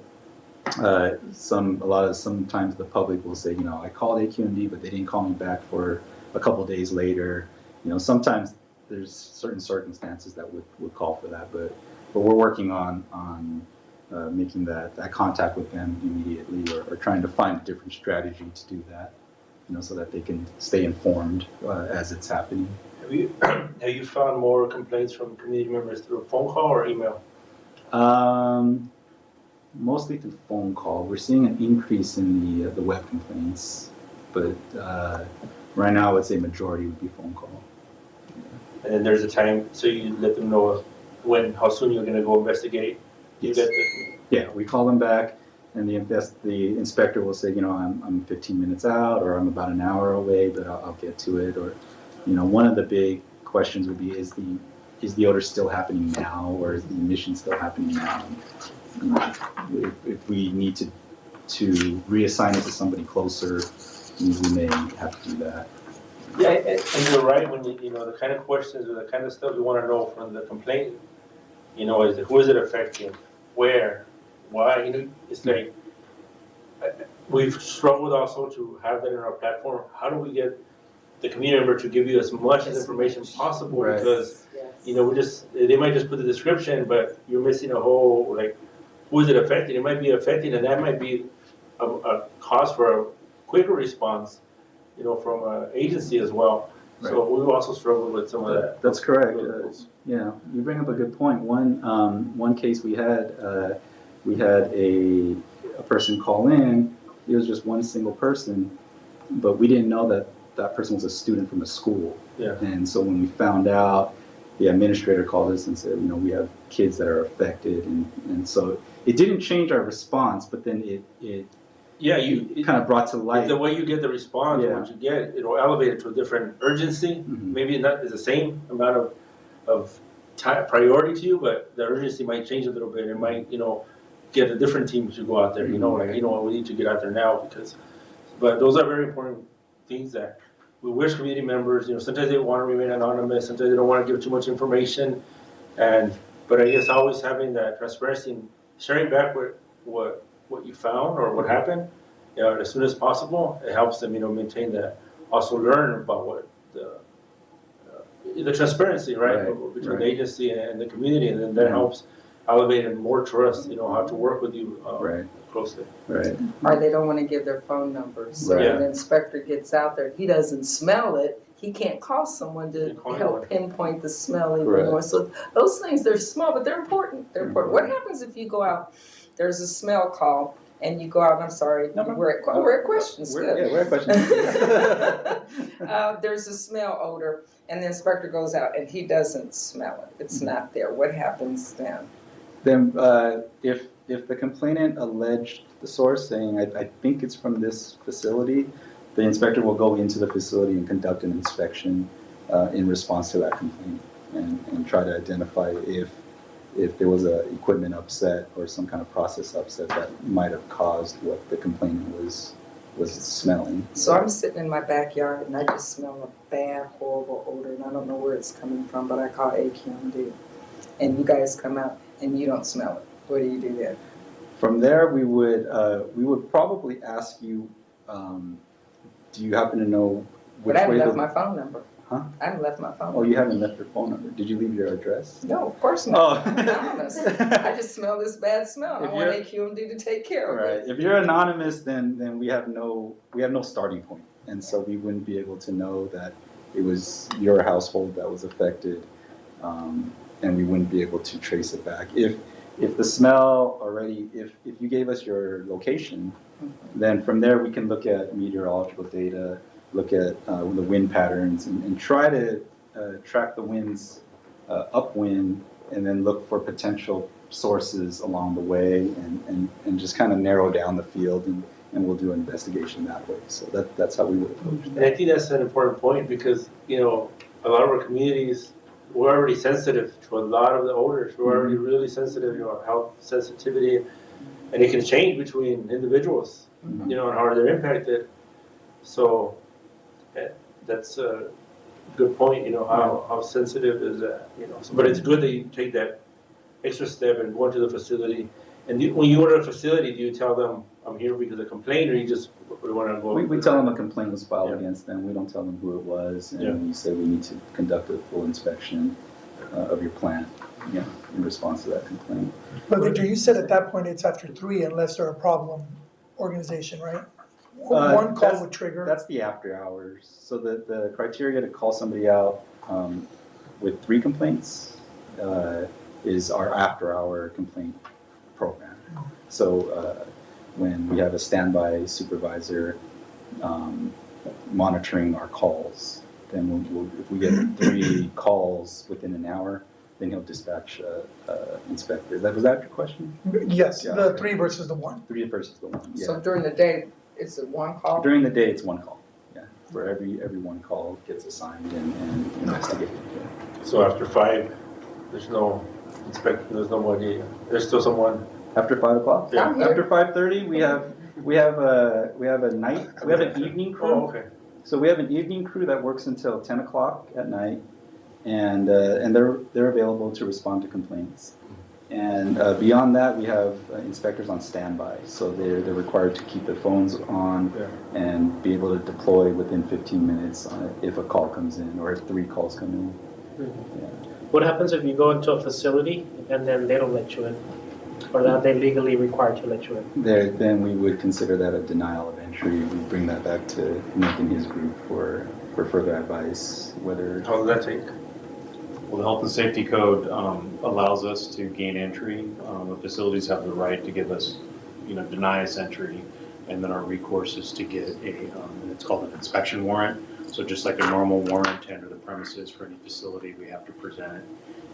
sometimes the public will say, you know, I called AQMD, but they didn't call me back for a couple days later. You know, sometimes there's certain circumstances that would call for that, but we're working on making that contact with them immediately, or trying to find a different strategy to do that, you know, so that they can stay informed as it's happening. Have you found more complaints from community members through a phone call or email? Mostly through phone call. We're seeing an increase in the web complaints, but right now I would say majority would be phone call. And then there's a time, so you let them know how soon you're going to go investigate. Yes. Yeah, we call them back, and the inspector will say, you know, I'm 15 minutes out, or I'm about an hour away, but I'll get to it. Or, you know, one of the big questions would be, is the odor still happening now, or is the emission still happening now? If we need to reassign it to somebody closer, we may have to do that. Yeah, and you're right, when you know, the kind of questions or the kind of stuff you want to know from the complaint, you know, is who is it affecting, where, why, you know, it's like, we've struggled also to have that in our platform. How do we get the community member to give you as much information possible? Right. Because, you know, they might just put the description, but you're missing a whole, like, who is it affecting? It might be affecting, and that might be a cause for a quicker response, you know, from an agency as well. Right. So we've also struggled with some of that. That's correct. Yeah, you bring up a good point. One case we had a person call in. It was just one single person, but we didn't know that person was a student from a school. Yeah. And so when we found out, the administrator called us and said, you know, we have kids that are affected, and so it didn't change our response, but then it kind of brought to light. The way you get the response, Yeah. what you get, it'll elevate it to a different urgency. Mm-hmm. Maybe not the same amount of priority to you, but the urgency might change a little bit. It might, you know, get a different team to go out there. You know, like, you know what, we need to get out there now but those are very important things that we wish community members, you know, sometimes they want to remain anonymous, sometimes they don't want to give too much information, but I guess always having that transparency and sharing back what you found or what happened, you know, as soon as possible, it helps them, you know, maintain that, also learn about what the transparency, right, between the agency and the community, and then that helps elevate and more trust, you know, how to work with you closely. Right. Or they don't want to give their phone numbers. So Right. when the inspector gets out there, if he doesn't smell it, he can't call someone to help pinpoint the smell even more. So those things, they're small, but they're important. They're important. What happens if you go out, there's a smell call, and you go out, I'm sorry, No, no. we're at questions, good. We're at questions. There's a smell odor, and the inspector goes out and he doesn't smell it. It's not there. What happens then? Then, if the complainant alleged the source, saying, I think it's from this facility, the inspector will go into the facility and conduct an inspection in response to that complaint and try to identify if there was a equipment upset or some kind of process upset that might have caused what the complainant was smelling. So I'm sitting in my backyard and I just smell a bad, horrible odor, and I don't know where it's coming from, but I call AQMD. And you guys come out and you don't smell it. What do you do then? From there, we would probably ask you, do you happen to know which But I haven't way left the... my phone number. Huh? I haven't left my phone Oh, number. you haven't left your phone number. Did you leave your address? No, of course not. Oh. I'm anonymous. I just smell this bad smell. If I want you're- AQMD to take care of it. Right. If you're anonymous, then we have no starting point, and so we wouldn't be able to know that it was your household that was affected, and we wouldn't be able to trace it back. If the smell already, if you gave us your location, then from there we can look at meteorological data, look at the wind patterns, and try to track the winds upwind, and then look for potential sources along the way, and just kind of narrow down the field, and we'll do an investigation that way. So that's how we would approach And that. I think that's an important point because, a lot of our communities, we're already sensitive to a lot of the odors. We're already really sensitive, health sensitivity, and it can change between individuals, and how they're impacted. So that's a good point, how sensitive is that, But it's good that you take that extra step and go into the facility. And when you go to the facility, do you tell them, I'm here because of a complaint, or you just want to go? We tell them a complaint was filed against them. We don't tell them who it was, and we say we need to conduct a full inspection of your plant, in response to that complaint. But Victor, you said at that point it's after 3 unless they're a problem organization, right? One call That's- would trigger. That's the after hours. So the criteria to call somebody out with 3 complaints is our after hour complaint program. So when we have a standby supervisor monitoring our calls, then if we get 3 calls within an hour, then he'll dispatch inspector. Was that your question? Yes, Yeah, the okay. 3 versus the 1. 3 versus the 1. Yeah. So during the day, it's a one call? During the day, it's 1 call. Yeah. For every 1 call gets assigned and investigated. Yeah. So after 5, there's no inspection, there's nobody, there's still someone. After 5 o'clock? I'm here. After 5:30, we have an evening crew. Oh, okay. So we have an evening crew that works until 10 o'clock at night, and they're available to respond to complaints. And beyond that, we have inspectors on standby, so they're required to keep their phones on and be able to deploy within 15 minutes if a call comes in or if 3 calls come in. Yeah. What happens if you go into a facility and then they don't let you in? Or are they legally required to let you in? Then we would consider that a denial of entry. We bring that back to Nick and his group for further advice, whether... How does that take? Well, the Health and Safety Code allows us to gain entry. The facilities have the right to give us, deny us entry, and then our recourse is to get it's called an inspection warrant. So just like a normal warrant to enter the premises for any facility, we have to present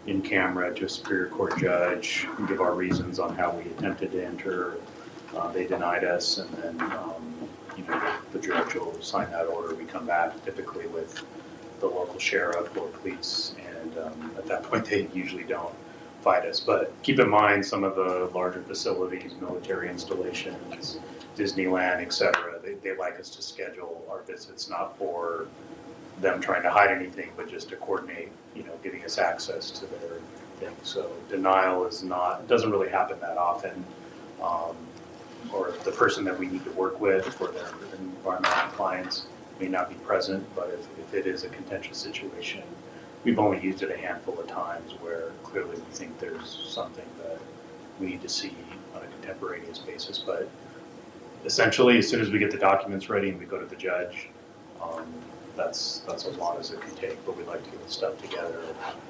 in camera to a Superior Court judge and give our reasons on how we attempted to enter. They denied us, and then the judge will sign that order. We come back typically with the local sheriff or police, and at that point they usually don't fight us. But keep in mind, some of the larger facilities, military installations, Disneyland, etc., they like us to schedule our visits, not for them trying to hide anything, but just to coordinate, giving us access to their things. So denial doesn't really happen that often. Or the person that we need to work with for their environmental compliance may not be present, but if it is a contentious situation, we've only used it a handful of times where clearly we think there's something that we need to see on a contemporaneous basis. But essentially, as soon as we get the documents ready and we go to the judge, that's as long as it can take. But we like to get the stuff together,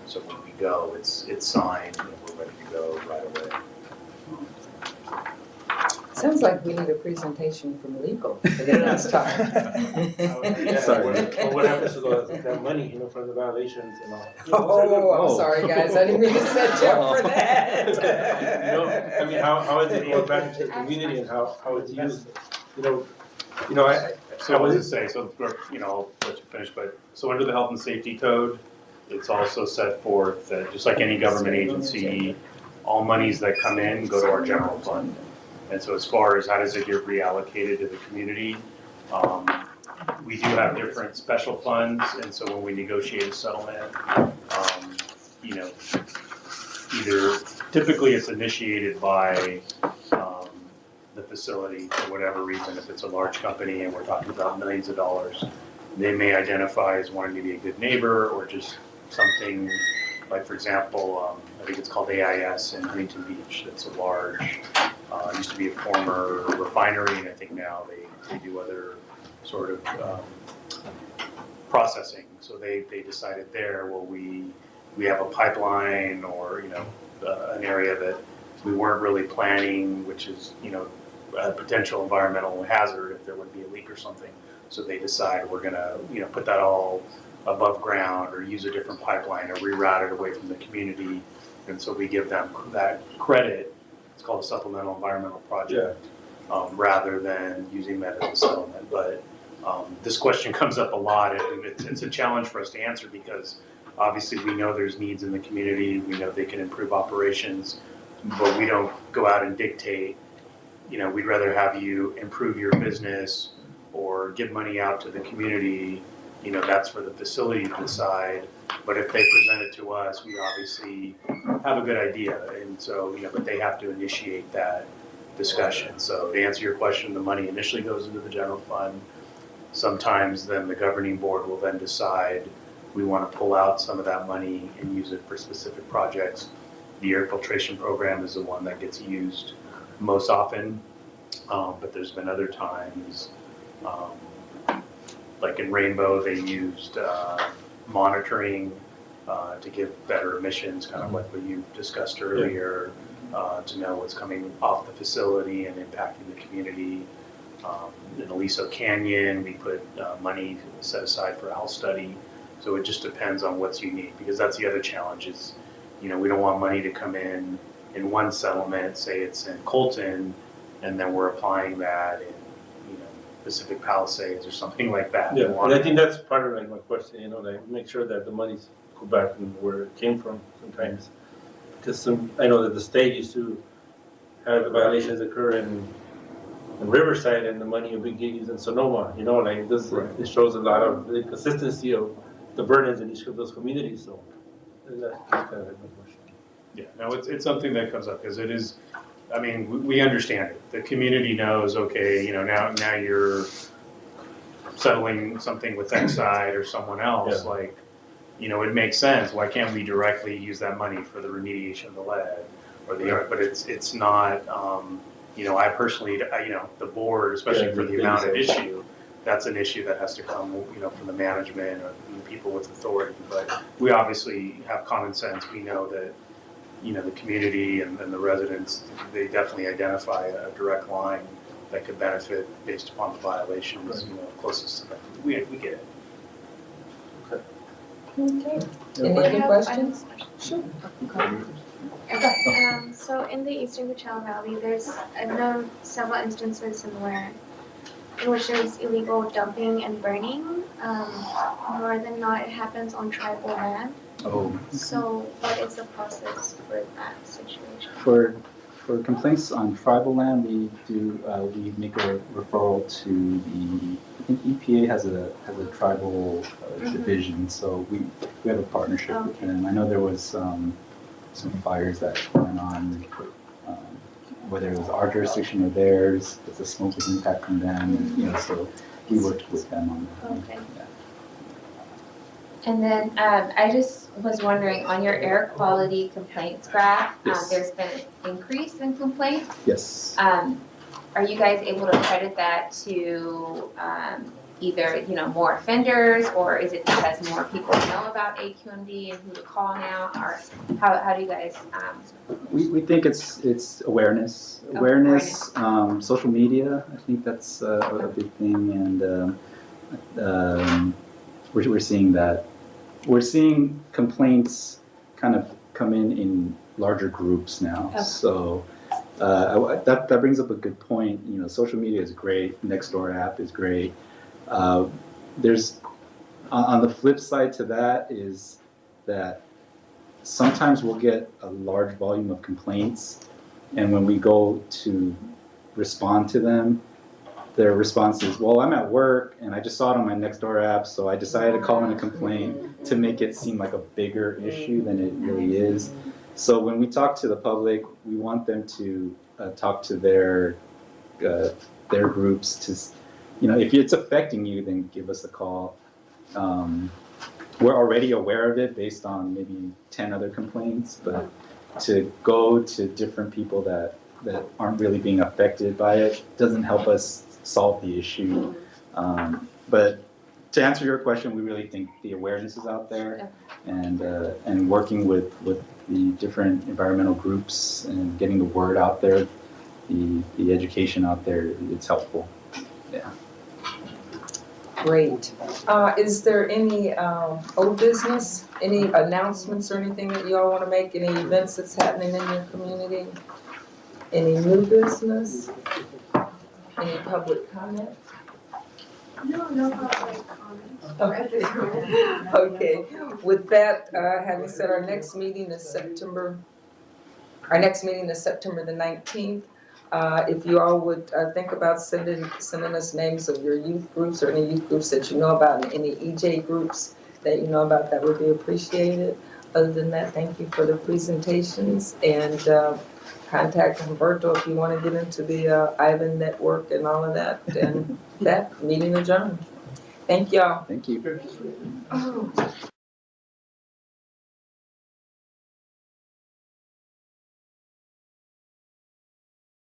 so when we go, it's signed and we're ready to go right away. Sounds like we need a presentation from legal for the next time. Yeah, Sorry. what happens to that money, from the violations and all? Oh, I'm sorry, guys, I didn't mean to set you up for that. I mean, how is it going back into the community and how it's used? So I was to say, so, I'll let you finish, but, so under the health and safety code, it's also set forth that just like any government agency, all monies that come in go to our general fund. And so as far as how does it get reallocated to the community, we do have different special funds, and so when we negotiate a settlement, either, typically it's initiated by the facility for whatever reason. If it's a large company and we're talking about millions of dollars, they may identify as wanting to be a good neighbor or just something like, for example, I think it's called AIS in Huntington Beach. It's a large, used to be a former refinery, and I think now they do other sort of processing. So they decided there, well, we have a pipeline or, an area that we weren't really planning, which is, a potential environmental hazard if there would be a leak or something. So they decide we're gonna, put that all above ground or use a different pipeline or reroute it away from the community. And so we give them that credit. It's called a supplemental environmental project, rather than using that as a settlement. But this question comes up a lot, and it's a challenge for us to answer because obviously we know there's needs in the community. We know they can improve operations, but we don't go out and dictate. We'd rather have you improve your business or give money out to the community. That's for the facility to decide. But if they present it to us, we obviously have a good idea. And so, but they have to initiate that discussion. So to answer your question, the money initially goes into the general fund. Sometimes then the governing board will then decide we want to pull out some of that money and use it for specific projects. The air filtration program is the one that gets used most often, but there's been other times, like in Rainbow, they used monitoring to give better emissions, kind of like what you discussed earlier, to know what's coming off the facility and impacting the community. In Aliso Canyon, we put money set aside for a health study. So it just depends on what's unique, because that's the other challenge is, we don't want money to come in one settlement, say it's in Colton, and then we're applying that in, Pacific Palisades or something like that. Yeah, and I think that's part of my question, make sure that the money's go back and where it came from sometimes. Because I know that the state used to have the violations occur in Riverside and the money will be used in Sonoma, this, it shows a lot of the consistency of the burdens in each of those communities, so that's kind of my question. Yeah, no, it's something that comes up because it is, we understand it. The community knows, okay, now you're settling something with Exide or someone else, it makes sense. Why can't we directly use that money for the remediation of the lead or the art? But it's not, I personally, the board, especially for the amount of issue, that's an issue that has to come, from the management or the people with authority. But we obviously have common sense. We know that, the community and the residents, they definitely identify a direct line that could benefit based upon the violations, closest to them. We get it. Okay. Any other questions? Sure. So in the Eastern Coachella Valley, I've known several instances in which there's illegal dumping and burning. More than not, it happens on tribal land. Oh. So what is the process for that situation? For complaints on tribal land, we make a referral to I think EPA has a tribal division, so we have a partnership with them. I know there was some fires that went on, whether it was our jurisdiction or theirs, the smoke was impacting them, so we worked with them on that. Okay. Yeah. And then I just was wondering, on your air quality complaints graph, Yes. There's been an increase in complaints. Yes. Are you guys able to credit that to either, more offenders, or is it because more people know about AQMD and who to call now, or how do you guys, We think it's awareness, social media. I think that's a big thing, and we're seeing that. We're seeing complaints kind of come in larger groups now. Okay. So that brings up a good point. Social media is great. Nextdoor app is great. There's on the flip side to that is that sometimes we'll get a large volume of complaints, and when we go to respond to them, their response is, well, I'm at work and I just saw it on my Nextdoor app, so I decided to call in a complaint to make it seem like a bigger issue than it really is. So when we talk to the public, we want them to talk to their groups to, if it's affecting you, then give us a call. We're already aware of it based on maybe 10 other complaints, but to go to different people that aren't really being affected by it doesn't help us solve the issue. But to answer your question, we really think the awareness is out there, and working with the different environmental groups and getting the word out there, the education out there, it's helpful. Yeah. Great. Is there any old business, any announcements or anything that you all want to make? Any events that's happening in your community? Any new business? Any public comment? No public comments. Okay. With that, having said, our next meeting is September the 19th. If you all would think about sending us names of your youth groups or any youth groups that you know about, and any EJ groups that you know about, that would be appreciated. Other than that, thank you for the presentations, and contact Humberto if you want to get into the Ivan network and all of that. And that meeting adjourned. Thank y'all. Thank you.